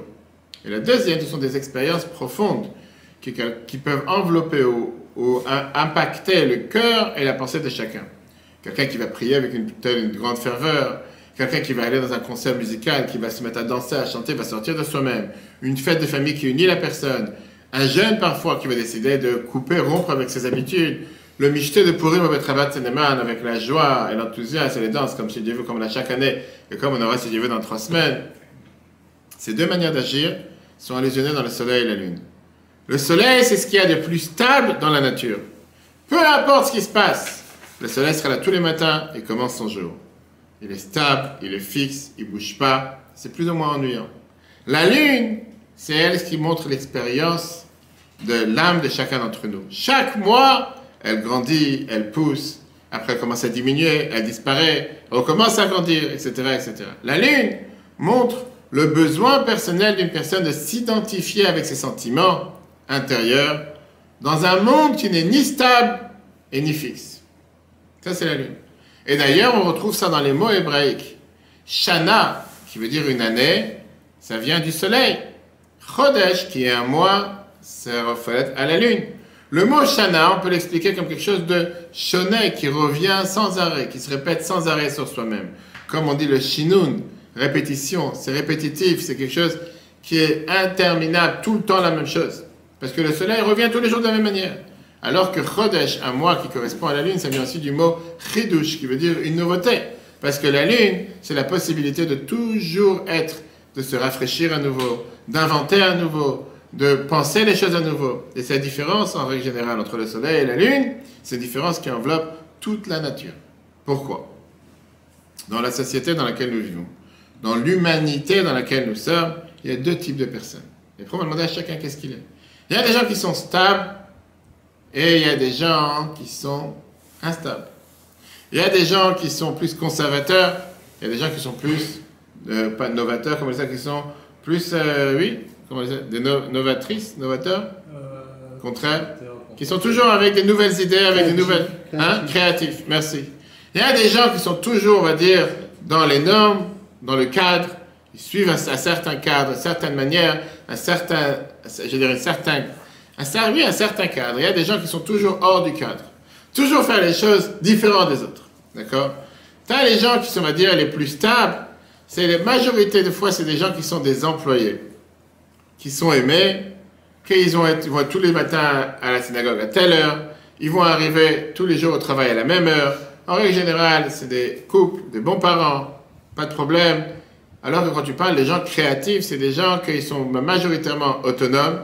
Et la deuxième, ce sont des expériences profondes, qui peuvent envelopper ou impacter le cœur et la pensée de chacun. Quelqu'un qui va prier avec une grande ferveur, quelqu'un qui va aller dans un concert musical, qui va se mettre à danser, à chanter, va sortir de soi-même. Une fête de famille qui unit la personne. Un jeune parfois qui va décider de couper, rompre avec ses habitudes. Le michté de Purim au Betrabat Seneman avec la joie et l'enthousiasme et les danses, comme si Dieu veut, comme on a chaque année, et comme on aura si Dieu veut dans 3 semaines. Ces deux manières d'agir sont allusionnées dans le soleil et la lune. Le soleil, c'est ce qu'il y a de plus stable dans la nature. Peu importe ce qui se passe, le soleil sera là tous les matins et commence son jour. Il est stable, il est fixe, il ne bouge pas, c'est plus ou moins ennuyant. La lune, c'est elle qui montre l'expérience de l'âme de chacun d'entre nous. Chaque mois, elle grandit, elle pousse, après elle commence à diminuer, elle disparaît, elle recommence à grandir, etc., etc. La lune montre le besoin personnel d'une personne de s'identifier avec ses sentiments intérieurs dans un monde qui n'est ni stable et ni fixe. Ça, c'est la lune. Et d'ailleurs, on retrouve ça dans les mots hébraïques. Shana, qui veut dire une année, ça vient du soleil. Chodesh, qui est un mois, ça reflète à la lune. Le mot Shana, on peut l'expliquer comme quelque chose de shoné, qui revient sans arrêt, qui se répète sans arrêt sur soi-même. Comme on dit le shinun, répétition, c'est répétitif, c'est quelque chose qui est interminable, tout le temps la même chose. Parce que le soleil revient tous les jours de la même manière. Alors que Chodesh, un mois qui correspond à la lune, ça vient aussi du mot chidush, qui veut dire une nouveauté. Parce que la lune, c'est la possibilité de toujours être, de se rafraîchir à nouveau, d'inventer à nouveau, de penser les choses à nouveau. Et c'est la différence, en règle générale, entre le soleil et la lune, c'est une différence qui enveloppe toute la nature. Pourquoi? Dans la société dans laquelle nous vivons, dans l'humanité dans laquelle nous sommes, il y a deux types de personnes. Et après, on va demander à chacun qu'est-ce qu'il est. Il y a des gens qui sont stables, et il y a des gens qui sont instables. Il y a des gens qui sont plus conservateurs, il y a des gens qui sont plus, pas novateurs, comme ça, qui sont plus, des novatrices, novateurs, contraire, qui sont toujours avec des nouvelles idées, avec des nouvelles, créatifs, merci. Il y a des gens qui sont toujours, on va dire, dans les normes, dans le cadre, ils suivent un certain cadre, une certaine manière, un certain cadre. Il y a des gens qui sont toujours hors du cadre. Toujours faire les choses différentes des autres. D'accord? Tu as les gens qui sont, on va dire, les plus stables. C'est la majorité de fois, c'est des gens qui sont des employés. Qui sont aimés. Qu'ils vont être tous les matins à la synagogue à telle heure. Ils vont arriver tous les jours au travail à la même heure. En règle générale, c'est des couples, des bons parents. Pas de problème. Alors que quand tu parles des gens créatifs, c'est des gens qui sont majoritairement autonomes.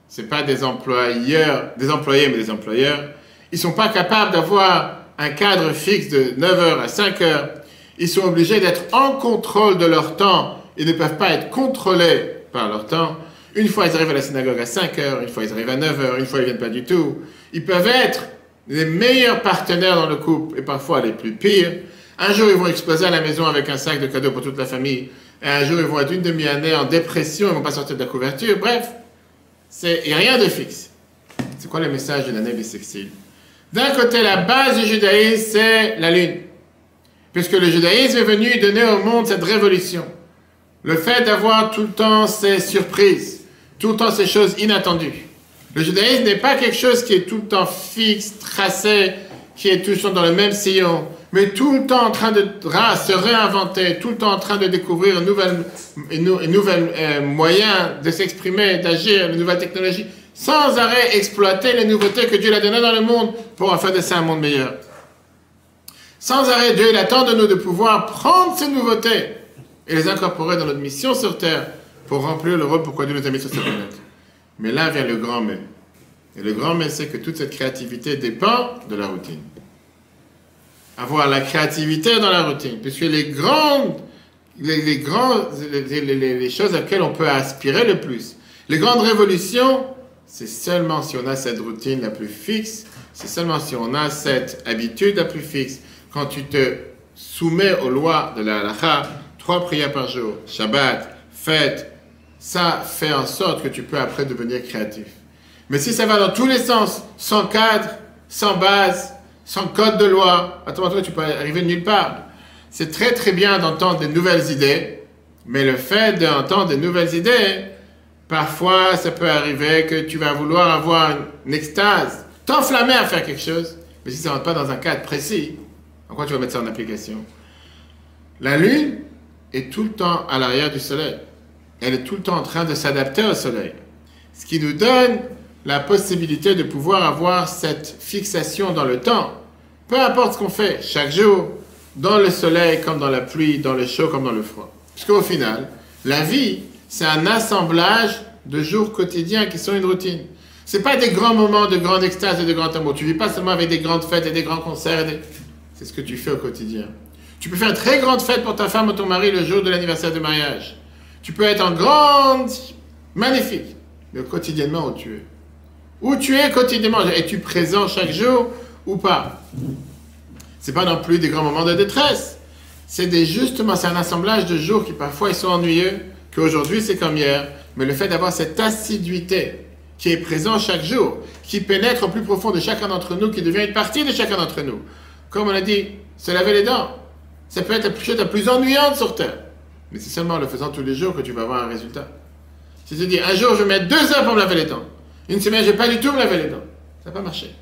C'est pas des employés, mais des employeurs. Ils sont pas capables d'avoir un cadre fixe de 9h à 5h. Ils sont obligés d'être en contrôle de leur temps. Ils ne peuvent pas être contrôlés par leur temps. Une fois, ils arrivent à la synagogue à 5h. Une fois, ils arrivent à 9h. Une fois, ils viennent pas du tout. Ils peuvent être les meilleurs partenaires dans le couple et parfois les plus pires. Un jour, ils vont exploser à la maison avec un sac de cadeaux pour toute la famille. Et un jour, ils vont être une demi-année en dépression. Ils vont pas sortir de la couverture. Bref. Il n'y a rien de fixe. C'est quoi le message d'une année bissextile? D'un côté, la base du judaïsme, c'est la lune. Puisque le judaïsme est venu donner au monde cette révolution. Le fait d'avoir tout le temps ces surprises, tout le temps ces choses inattendues. Le judaïsme n'est pas quelque chose qui est tout le temps fixe, tracé, qui est toujours dans le même sillon. mais tout le temps en train de se réinventer, tout le temps en train de découvrir un nouvel moyen de s'exprimer, d'agir, de nouvelles technologies, sans arrêt exploiter les nouveautés que Dieu a données dans le monde pour en faire de ça un monde meilleur. Sans arrêt, Dieu il attend de nous de pouvoir prendre ces nouveautés et les incorporer dans notre mission sur Terre pour remplir le rôle pourquoi Dieu nous a mis sur cette planète. Mais là vient le grand mais. Et le grand mais, c'est que toute cette créativité dépend de la routine. Avoir la créativité dans la routine, puisque les choses auxquelles on peut aspirer le plus, les grandes révolutions, c'est seulement si on a cette routine la plus fixe, c'est seulement si on a cette habitude la plus fixe. Quand tu te soumets aux lois de la halakha, 3 prières par jour, Shabbat, fête, ça fait en sorte que tu peux après devenir créatif. Mais si ça va dans tous les sens, sans cadre, sans base, sans code de loi, attends, tu peux arriver nulle part. C'est très très bien d'entendre des nouvelles idées, mais le fait d'entendre des nouvelles idées, parfois ça peut arriver que tu vas vouloir avoir une extase, t'enflammer à faire quelque chose, mais si ça ne rentre pas dans un cadre précis, en quoi tu vas mettre ça en application? La Lune est tout le temps à l'arrière du Soleil. Elle est tout le temps en train de s'adapter au Soleil. Ce qui nous donne la possibilité de pouvoir avoir cette fixation dans le temps. Peu importe ce qu'on fait, chaque jour, dans le soleil comme dans la pluie, dans le chaud comme dans le froid. Parce qu'au final, la vie, c'est un assemblage de jours quotidiens qui sont une routine. Ce n'est pas des grands moments de grande extase et de grand amour. Tu ne vis pas seulement avec des grandes fêtes et des grands concerts. C'est ce que tu fais au quotidien. Tu peux faire une très grande fête pour ta femme ou ton mari le jour de l'anniversaire de mariage. Tu peux être en grande, magnifique, mais quotidiennement où tu es. Où tu es quotidiennement. Es-tu présent chaque jour ou pas? C'est pas non plus des grands moments de détresse. Justement, c'est un assemblage de jours qui parfois ils sont ennuyeux, qu'aujourd'hui c'est comme hier. Mais le fait d'avoir cette assiduité qui est présente chaque jour, qui pénètre au plus profond de chacun d'entre nous, qui devient une partie de chacun d'entre nous. Comme on a dit, se laver les dents. Ça peut être la chose la plus ennuyante sur Terre. Mais c'est seulement en le faisant tous les jours que tu vas avoir un résultat. Si tu dis, un jour je vais mettre 2 heures pour me laver les dents. Une semaine, je ne vais pas du tout me laver les dents. Ça n'a pas marché.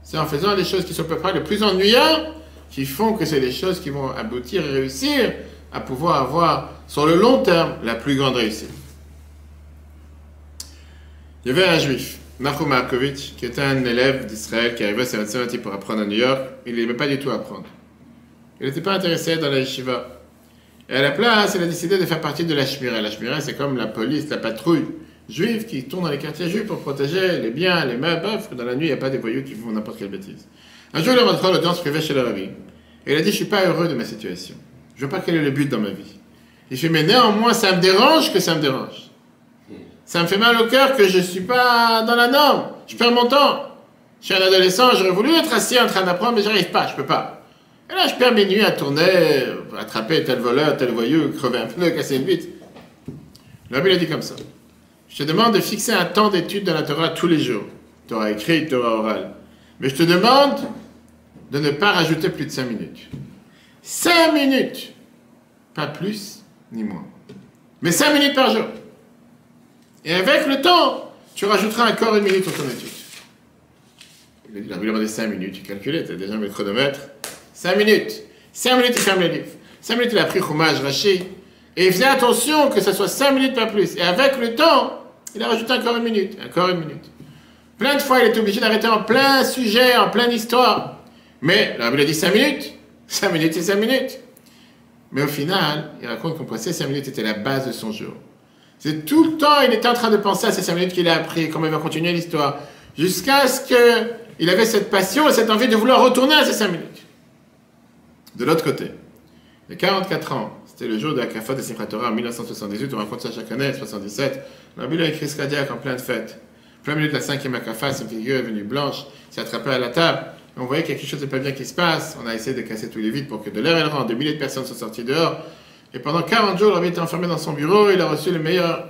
C'est en faisant les choses qui sont à peu près les plus ennuyantes qui font que c'est les choses qui vont aboutir et réussir à pouvoir avoir, sur le long terme, la plus grande réussite. Il y avait un juif, Nahum Markovitch, qui était un élève d'Israël qui arrivait à Seventy pour apprendre à New York. Il n'aimait pas du tout apprendre. Il n'était pas intéressé dans la yeshiva. Et à la place, il a décidé de faire partie de la Shmira. La Shmira, c'est comme la police, la patrouille juive qui tourne dans les quartiers juifs pour protéger les biens, les meubles, bref, que dans la nuit, il n'y a pas des voyous qui font n'importe quelle bêtise. Un jour, il est rentré à l'audience privée chez le rabbi. Et il a dit, je ne suis pas heureux de ma situation. Je ne veux pas quel est le but dans ma vie. Il fait, mais néanmoins, ça me dérange que ça me dérange. Ça me fait mal au cœur que je ne suis pas dans la norme. Je perds mon temps. Je suis un adolescent, j'aurais voulu être assis en train d'apprendre, mais je n'arrive pas, je ne peux pas. Et là, je perds mes nuits à tourner, attraper tel voleur, tel voyou, crever un pneu, casser une vitre. Le rabbi l'a dit comme ça. Je te demande de fixer un temps d'étude dans la Torah tous les jours. Torah écrite, Torah orale. Mais je te demande de ne pas rajouter plus de 5 minutes. 5 minutes! Pas plus, ni moins. Mais 5 minutes par jour. Et avec le temps, tu rajouteras encore 1 minute sur ton étude. Il a demandé 5 minutes, tu calculais, tu as déjà mis le chronomètre. 5 minutes. 5 minutes, il ferme le livre. 5 minutes, il a pris Chumash, Rashi. Et il faisait attention que ce soit 5 minutes, pas plus. Et avec le temps, il a rajouté encore 1 minute, encore 1 minute. Plein de fois, il était obligé d'arrêter en plein sujet, en pleine histoire. Mais, là, il a dit 5 minutes. 5 minutes, c'est 5 minutes. Mais au final, il raconte qu'on passait 5 minutes, c'était la base de son jour. C'est tout le temps, il était en train de penser à ces 5 minutes qu'il a appris, comment il va continuer l'histoire. Jusqu'à ce qu'il avait cette passion et cette envie de vouloir retourner à ces 5 minutes. De l'autre côté, il y a 44 ans, c'était le jour de la Kafa de Simchat Torah en 1978, on raconte ça chaque année, 77. Rabbi a une crise cardiaque en pleine fête. Plein milieu de la 5e Akafa, sa figure est venue blanche, s'est attrapée à la table. On voyait quelque chose de pas bien qui se passe. On a essayé de casser tous les vitres pour que de l'air elle rentre. Des milliers de personnes sont sorties dehors. Et pendant 40 jours, le Rabbi était enfermé dans son bureau. Il a reçu le meilleur,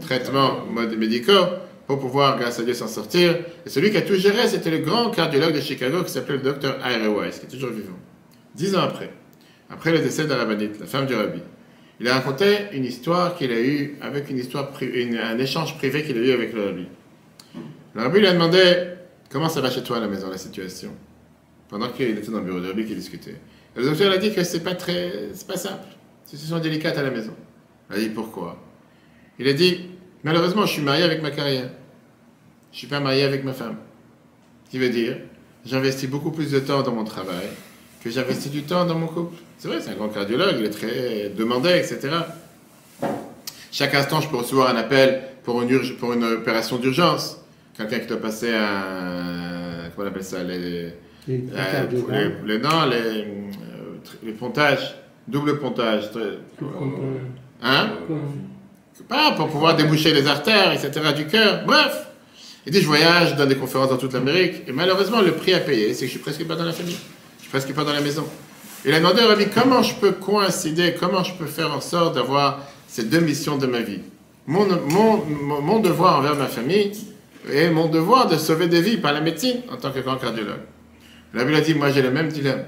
traitement médicaux pour pouvoir, grâce à Dieu, s'en sortir. Et celui qui a tout géré, c'était le grand cardiologue de Chicago qui s'appelait le docteur Ira Weiss, qui est toujours vivant. 10 ans après le décès de la rabbinite, la femme du Rabbi, il a raconté une histoire qu'il a eue avec un échange privé qu'il a eu avec le Rabbi. Le Rabbi lui a demandé, comment ça va chez toi à la maison, la situation? Pendant qu'il était dans le bureau de Rabbi qui discutait. Le docteur a dit que c'est pas simple. C'est une situation délicate à la maison. Il a dit pourquoi? Il a dit, malheureusement, je suis marié avec ma carrière. Je ne suis pas marié avec ma femme. Ce qui veut dire, j'investis beaucoup plus de temps dans mon travail que j'investis du temps dans mon couple. C'est vrai, c'est un grand cardiologue, il est très demandé, etc. Chaque instant, je peux recevoir un appel pour une opération d'urgence. Quelqu'un qui doit passer comment on appelle ça, les pontages, double pontage. Hein? Pas pour pouvoir déboucher les artères, etc. du cœur. Bref. Il dit, je voyage, je donne des conférences dans toute l'Amérique. Et malheureusement, le prix à payer, c'est que je suis presque pas dans la famille. Je suis presque pas dans la maison. Il a demandé au Rabbi, comment je peux coïncider, comment je peux faire en sorte d'avoir ces deux missions de ma vie. Mon devoir envers ma famille et mon devoir de sauver des vies par la médecine en tant que grand cardiologue. Le Rabbi a dit, moi j'ai le même dilemme.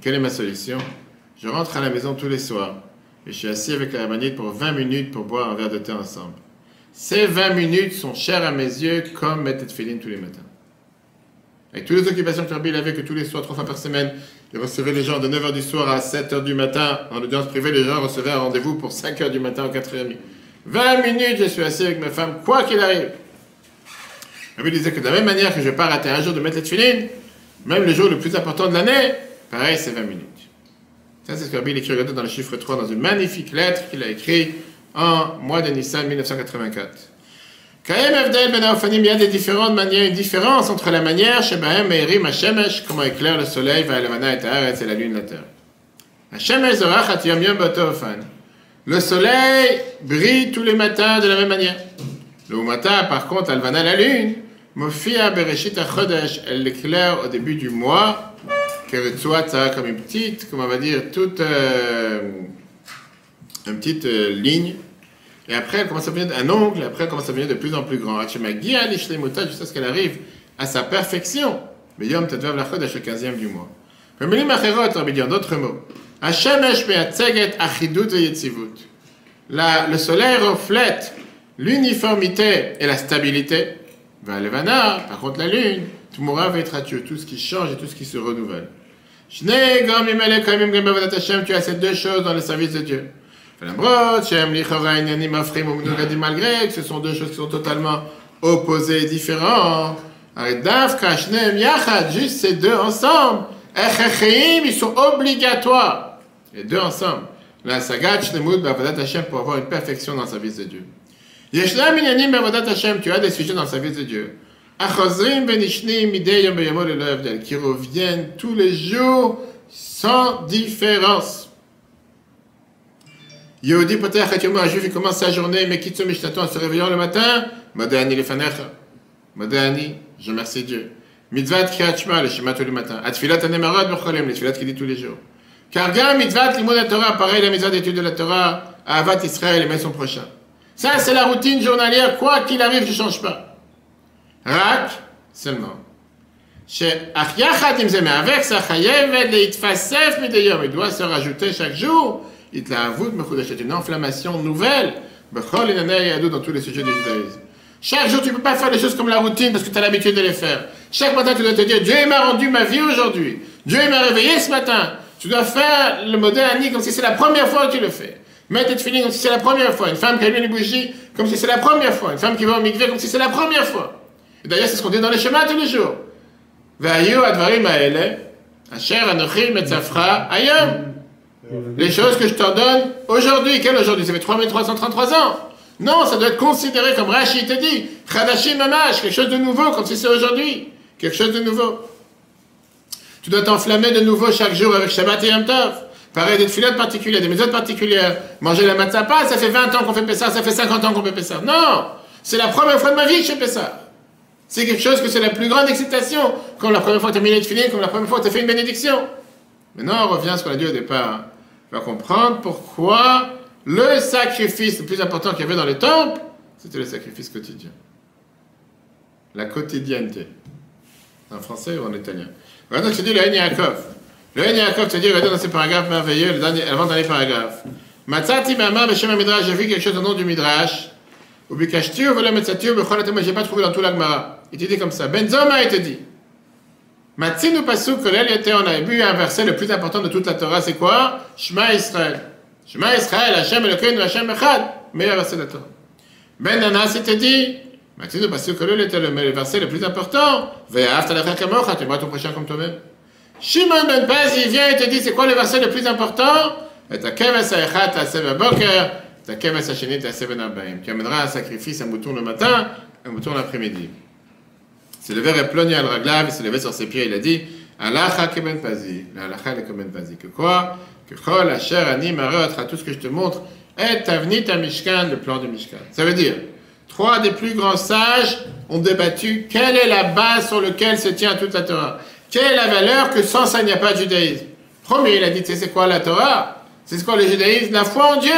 Quelle est ma solution? Je rentre à la maison tous les soirs et je suis assis avec la rabbinite pour 20 minutes pour boire un verre de thé ensemble. Ces 20 minutes sont chères à mes yeux comme mettre de féline tous les matins. Avec toutes les occupations que Rabbi avait, que tous les soirs, 3 fois par semaine, il recevait les gens de 9h du soir à 7h du matin. En audience privée, les gens recevaient un rendez-vous pour 5h du matin ou 4h30. 20 minutes, je suis assis avec ma femme, quoi qu'il arrive. Rabbi disait que de la même manière que je ne vais pas rater un jour de mettre de féline, même le jour le plus important de l'année, pareil, c'est 20 minutes. Ça, c'est ce que Rabbi écrit, regardez dans le chiffre 3, dans une magnifique lettre qu'il a écrite en mois de Nissan 1984. Il y a des différentes manières, une différence entre la manière Shebahem Meirim Hashemesh, comment éclaire le soleil, Va'alevana et Haaretz, et la lune, la terre. Hashemesh Zorachat Yom Yom Bato Ofan. Le soleil brille tous les matins de la même manière. Le matin, par contre, Alvana, la lune, Mofia Bereshit HaChodesh, elle l'éclaire au début du mois, Keretsuata, comme une petite, comment on va dire, toute une petite ligne. Et après, elle commence à devenir un ongle, et après, elle commence à devenir de plus en plus grand. Jusqu'à ce qu'elle arrive à sa perfection. Mais Yom Tadvav Lachodesh, le 15e du mois. En d'autres mots, le soleil reflète l'uniformité et la stabilité. Par contre, la lune, tout ce qui change et tout ce qui se renouvelle. Tu as ces deux choses dans le service de Dieu. Malgré que ce sont deux choses qui sont totalement opposées et différentes, juste ces deux ensemble, ils sont obligatoires. Les deux ensemble. La sagat pour avoir une perfection dans le service de Dieu. Tu as des sujets dans le service de Dieu qui reviennent tous les jours sans différence. Yehudi Potech Hatyomo, un juif, il commence sa journée, mais Kitsu Mishtato, en se réveillant le matin, Modani Lefanecha. Modani, je remercie Dieu. Mitzvat Kriyat Shema, le Shema tous les matins. Atfilat Anemarot B'cholim, les Tfilat qu'il dit tous les jours. Karga Mitzvat Limud la Torah, pareil, la mitzvah d'étude de la Torah, Ahavat Israël, aimer son prochain. Ça, c'est la routine journalière, quoi qu'il arrive, je ne change pas. Rak, seulement. Chez Achiachat Imzeme, avec sa Chayevet, le Itfasef Mideyom, il doit se rajouter chaque jour. C'est une inflammation nouvelle dans tous les sujets du judaïsme. Chaque jour, tu ne peux pas faire les choses comme la routine parce que tu as l'habitude de les faire. Chaque matin, tu dois te dire, Dieu m'a rendu ma vie aujourd'hui. Dieu m'a réveillé ce matin. Tu dois faire le modèle Annie comme si c'est la première fois que tu le fais. Mettre tes filets comme si c'est la première fois. Une femme qui allume les bougies comme si c'est la première fois. Une femme qui va au mikvé comme si c'est la première fois. Et d'ailleurs, c'est ce qu'on dit dans les schémas tous les jours. Les choses que je t'en donne aujourd'hui. Quel aujourd'hui? Ça fait 3333 ans. Non, ça doit être considéré comme Rashi te dit. Chadashim mamash, quelque chose de nouveau, comme si c'est aujourd'hui. Quelque chose de nouveau. Tu dois t'enflammer de nouveau chaque jour avec Shabbat et Yom Tov. Pareil, des filotes particulières, des méthodes particulières. Manger la matzah pas, ça fait 20 ans qu'on fait Pessah, ça fait 50 ans qu'on fait Pessah. Non! C'est la première fois de ma vie que je fais Pessah. C'est quelque chose que c'est la plus grande excitation. Comme la première fois que tu as mis les filets, comme la première fois que tu as fait une bénédiction. Maintenant, on revient à ce qu'on a dit au départ. On va comprendre pourquoi le sacrifice le plus important qu'il y avait dans les temples, c'était le sacrifice quotidien. La quotidienneté. En français ou en italien. Regardez ce que dit le Hein Yaakov. Le Hein Yaakov te dit, regardez dans ces paragraphes merveilleux, l'avant-dernier paragraphe. Matzati Mama Beshem Midrash, j'ai vu quelque chose au nom du Midrash. Ou bikashti, ou velametzati, ou becholatem, j'ai pas trouvé dans tout l'Agmara. Il te dit comme ça. Benzoma, il te dit. Matzinu pasuk kolel yete, on a vu un verset le plus important de toute la Torah, c'est quoi? Shema Israël. Shema Israël, Hashem Elokeinu, Hashem Echad. Meilleur verset de la Torah. Ben Nanas, il te dit. Matzinu pasuk kolel yete, le verset le plus important. Ve'ahavta lecha kamocha, tu aimeras ton prochain comme toi-même. Shimon ben Paz, il vient et te dit, c'est quoi le verset le plus important? Et ta keves ha'echad ta'aseh b'boker, ta keves ha'sheni ta'aseh ben arbaim. Tu amèneras un sacrifice, un mouton le matin, un mouton l'après-midi. Il s'est levé Reploni al Raglav, il s'est levé sur ses pieds, il a dit Alacha keben pazi, la alacha le keben pazi. Que quoi? Que chol, asher, ani, marot, tout ce que je te montre, est avnit à Mishkan, le plan de Mishkan. Ça veut dire, 3 des plus grands sages ont débattu quelle est la base sur laquelle se tient toute la Torah. Quelle est la valeur que sans ça il n'y a pas de judaïsme? Premier, il a dit, c'est quoi la Torah? C'est quoi le judaïsme? La foi en Dieu.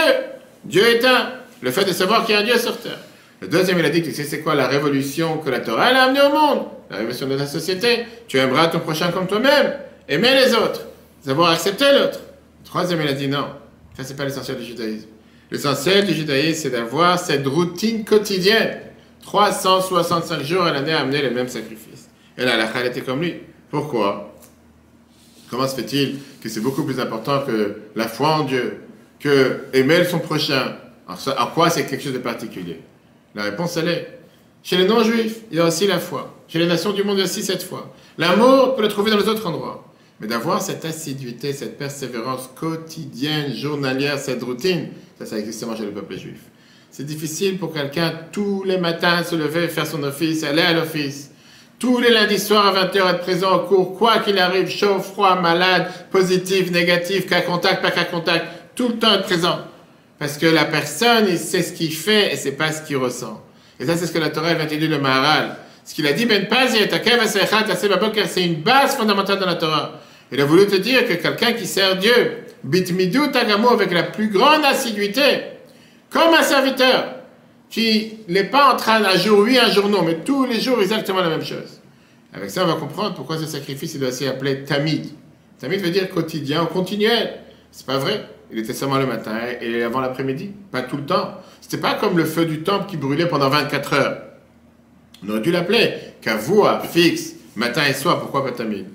Dieu est un. Le fait de savoir qu'il y a un Dieu sur terre. Le deuxième, il a dit, tu sais, c'est quoi la révolution que la Torah elle a amenée au monde? La révolution de la société. Tu aimeras ton prochain comme toi-même. Aimer les autres. Savoir accepter l'autre. Le troisième, il a dit, non, ça, c'est pas l'essentiel du judaïsme. L'essentiel du judaïsme, c'est d'avoir cette routine quotidienne. 365 jours à l'année à amener les mêmes sacrifices. Et là, la halakha était comme lui. Pourquoi? Comment se fait-il que c'est beaucoup plus important que la foi en Dieu, que aimer son prochain? En quoi c'est quelque chose de particulier? La réponse, elle est, chez les non-juifs, il y a aussi la foi. Chez les nations du monde, il y a aussi cette foi. L'amour, on peut le trouver dans les autres endroits. Mais d'avoir cette assiduité, cette persévérance quotidienne, journalière, cette routine, ça existe seulement chez le peuple juif. C'est difficile pour quelqu'un, tous les matins, se lever, faire son office, aller à l'office. Tous les lundis soirs à 20h, être présent au cours, quoi qu'il arrive, chaud, froid, malade, positif, négatif, cas contact, pas cas contact, tout le temps être présent. Parce que la personne, il sait ce qu'il fait et c'est pas ce qu'il ressent. Et ça, c'est ce que la Torah vient de dire le Maharal. Ce qu'il a dit, Ben Pazi, c'est une base fondamentale dans la Torah. Il a voulu te dire que quelqu'un qui sert Dieu, bitmidu tagamo, avec la plus grande assiduité, comme un serviteur, qui n'est pas en train un jour oui, un jour non, mais tous les jours exactement la même chose. Avec ça, on va comprendre pourquoi ce sacrifice, il doit aussi appeler tamid. Tamid veut dire quotidien ou continuel. C'est pas vrai. Il était seulement le matin et avant l'après-midi, pas tout le temps. C'était pas comme le feu du temple qui brûlait pendant 24 heures. On aurait dû l'appeler kavua, fixe, matin et soir. Pourquoi pas tamid?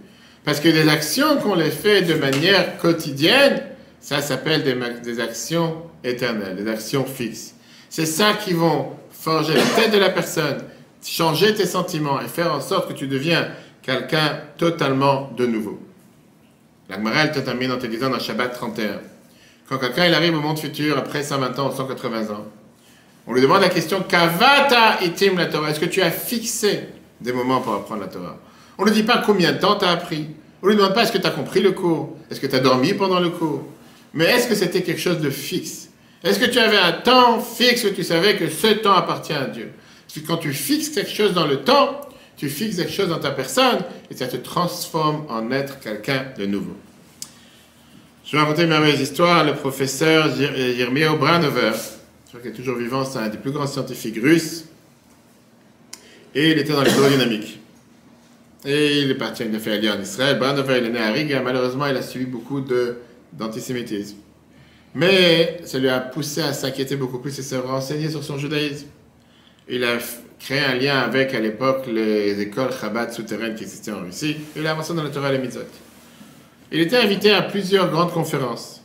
Parce que des actions qu'on les fait de manière quotidienne, ça s'appelle des actions éternelles, des actions fixes. C'est ça qui vont forger la tête de la personne, changer tes sentiments et faire en sorte que tu deviens quelqu'un totalement de nouveau. La Gemara, elle te termine en te disant dans Shabbat 31. Quand quelqu'un il arrive au monde futur après 120 ans ou 180 ans, on lui demande la question Kavata itim la Torah. Est-ce que tu as fixé des moments pour apprendre la Torah? On ne lui dit pas combien de temps tu as appris. On ne lui demande pas est-ce que tu as compris le cours. Est-ce que tu as dormi pendant le cours. Mais est-ce que c'était quelque chose de fixe? Est-ce que tu avais un temps fixe où tu savais que ce temps appartient à Dieu? Parce que quand tu fixes quelque chose dans le temps, tu fixes quelque chose dans ta personne et ça te transforme en être quelqu'un de nouveau. Je vais raconter une merveilleuse histoire. Le professeur Yirmiyahu Branover, je crois qu'il est toujours vivant, c'est un des plus grands scientifiques russes. Et il était dans l'hydrodynamique. Et il est parti, il a fait allier en Israël. Branover, il est né à Riga. Malheureusement, il a subi beaucoup d'antisémitisme. Mais ça lui a poussé à s'inquiéter beaucoup plus et se renseigner sur son judaïsme. Il a créé un lien avec, à l'époque, les écoles Chabad souterraines qui existaient en Russie. Et il a avancé dans la Torah et les Mitzvot. Il était invité à plusieurs grandes conférences.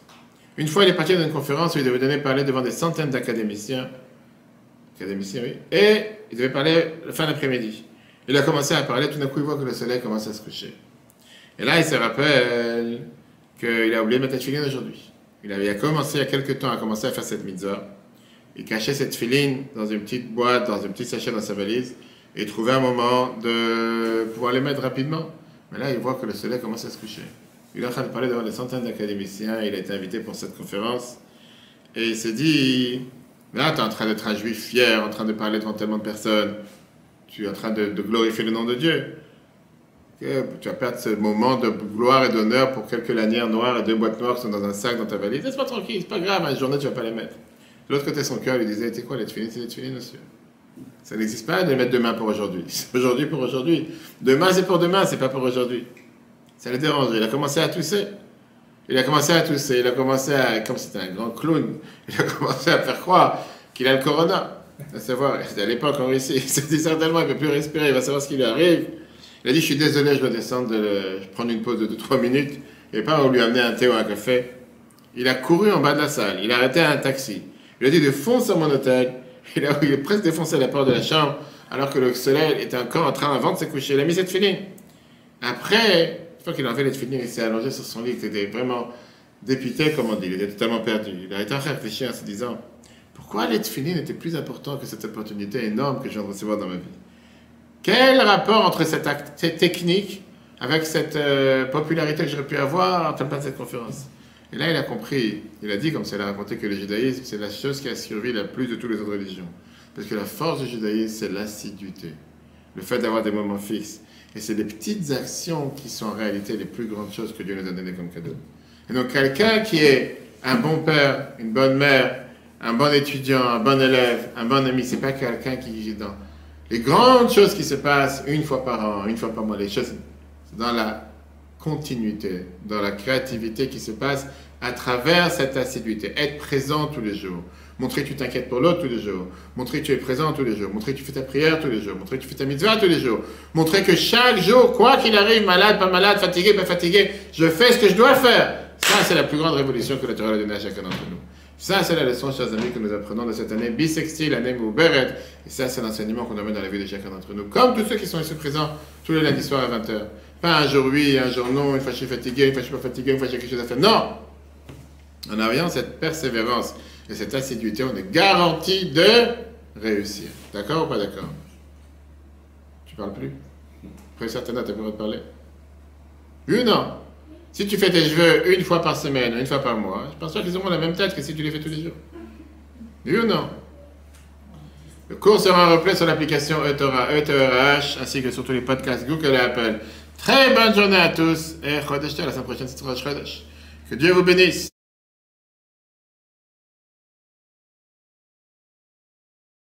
Une fois, il est parti dans une conférence où il devait donner parler devant des centaines d'académiciens. Académiciens, oui. Et il devait parler la fin d'après-midi. Il a commencé à parler, tout d'un coup, il voit que le soleil commence à se coucher. Et là, il se rappelle qu'il a oublié de mettre la tefilin aujourd'hui. Il a commencé, il y a quelques temps, à commencer à faire cette mitzvah. Il cachait cette tefilin dans une petite boîte, dans un petit sachet dans sa valise, et il trouvait un moment de pouvoir les mettre rapidement. Mais là, il voit que le soleil commence à se coucher. Il est en train de parler devant des centaines d'académiciens, il a été invité pour cette conférence, et il s'est dit, là, tu es en train d'être un juif fier, en train de parler devant tellement de personnes, tu es en train de glorifier le nom de Dieu. Tu vas perdre ce moment de gloire et d'honneur pour quelques lanières noires et 2 boîtes noires qui sont dans un sac dans ta valise. Laisse-moi tranquille, c'est pas grave, une journée tu vas pas les mettre. De l'autre côté de son cœur, il disait, tu sais quoi, les tefilines, c'est les tefilines, monsieur. Ça n'existe pas de les mettre demain pour aujourd'hui. C'est aujourd'hui pour aujourd'hui. Demain, c'est pour demain, c'est pas pour aujourd'hui. Ça le dérange. Il a commencé à tousser. Il a commencé à, comme c'était un grand clown, il a commencé à faire croire qu'il a le corona. À savoir, c'était à l'époque en Russie, il s'est dit certainement il ne peut plus respirer, il va savoir ce qui lui arrive. Il a dit, je suis désolé, je dois descendre, je prends une pause de 2-3 minutes. Et pas, on lui a amené un thé ou un café. Il a couru en bas de la salle, il a arrêté un taxi. Il a dit de foncer à mon hôtel. Il est presque défoncé la porte de la chambre, alors que le soleil était encore en train avant de se coucher. Il a mis cette filine. Après, une fois qu'il a enlevé cette filine, il s'est allongé sur son lit, il était vraiment dépité, comme on dit, il était totalement perdu. Il a été en train de réfléchir en se disant, pourquoi les tefilines était plus important que cette opportunité énorme que je viens de recevoir dans ma vie? Quel rapport entre cette technique avec cette popularité que j'aurais pu avoir en termes de cette conférence? Et là, il a compris, il a dit, comme ça, il a raconté que le judaïsme, c'est la chose qui a survécu la plus de toutes les autres religions. Parce que la force du judaïsme, c'est l'assiduité. Le fait d'avoir des moments fixes. Et c'est les petites actions qui sont en réalité les plus grandes choses que Dieu nous a données comme cadeau. Et donc, quelqu'un qui est un bon père, une bonne mère, un bon étudiant, un bon élève, un bon ami, c'est pas quelqu'un qui est dans les grandes choses qui se passent une fois par an, une fois par mois. Les choses, c'est dans la continuité, dans la créativité qui se passe à travers cette assiduité. Être présent tous les jours. Montrer que tu t'inquiètes pour l'autre tous les jours. Montrer que tu es présent tous les jours. Montrer que tu fais ta prière tous les jours. Montrer que tu fais ta mitzvah tous les jours. Montrer que chaque jour, quoi qu'il arrive, malade, pas malade, fatigué, pas fatigué, je fais ce que je dois faire. Ça, c'est la plus grande révolution que la Torah a donnée à chacun d'entre nous. Ça, c'est la leçon, chers amis, que nous apprenons de cette année bissextile, l'année Mouberet. Et ça, c'est l'enseignement qu'on amène dans la vie de chacun d'entre nous. Comme tous ceux qui sont ici présents tous les lundis soirs à 20h. Pas un jour oui, un jour non, une fois je suis fatigué, une fois je suis pas fatigué, une fois j'ai quelque chose à faire. Non! En ayant cette persévérance et cette assiduité, on est garanti de réussir. D'accord ou pas d'accord? Tu parles plus? Après certaines notes, tu as plus le droit de parler? Oui ou non? Si tu fais tes cheveux une fois par semaine, une fois par mois, je pense pas qu'ils auront la même tête que si tu les fais tous les jours. Oui ou non? Le cours sera replay sur l'application eTorah, ETRH, ainsi que sur tous les podcasts Google et Apple. Très bonne journée à tous et Chodesh, à la semaine prochaine, c'est Chodesh. Que Dieu vous bénisse.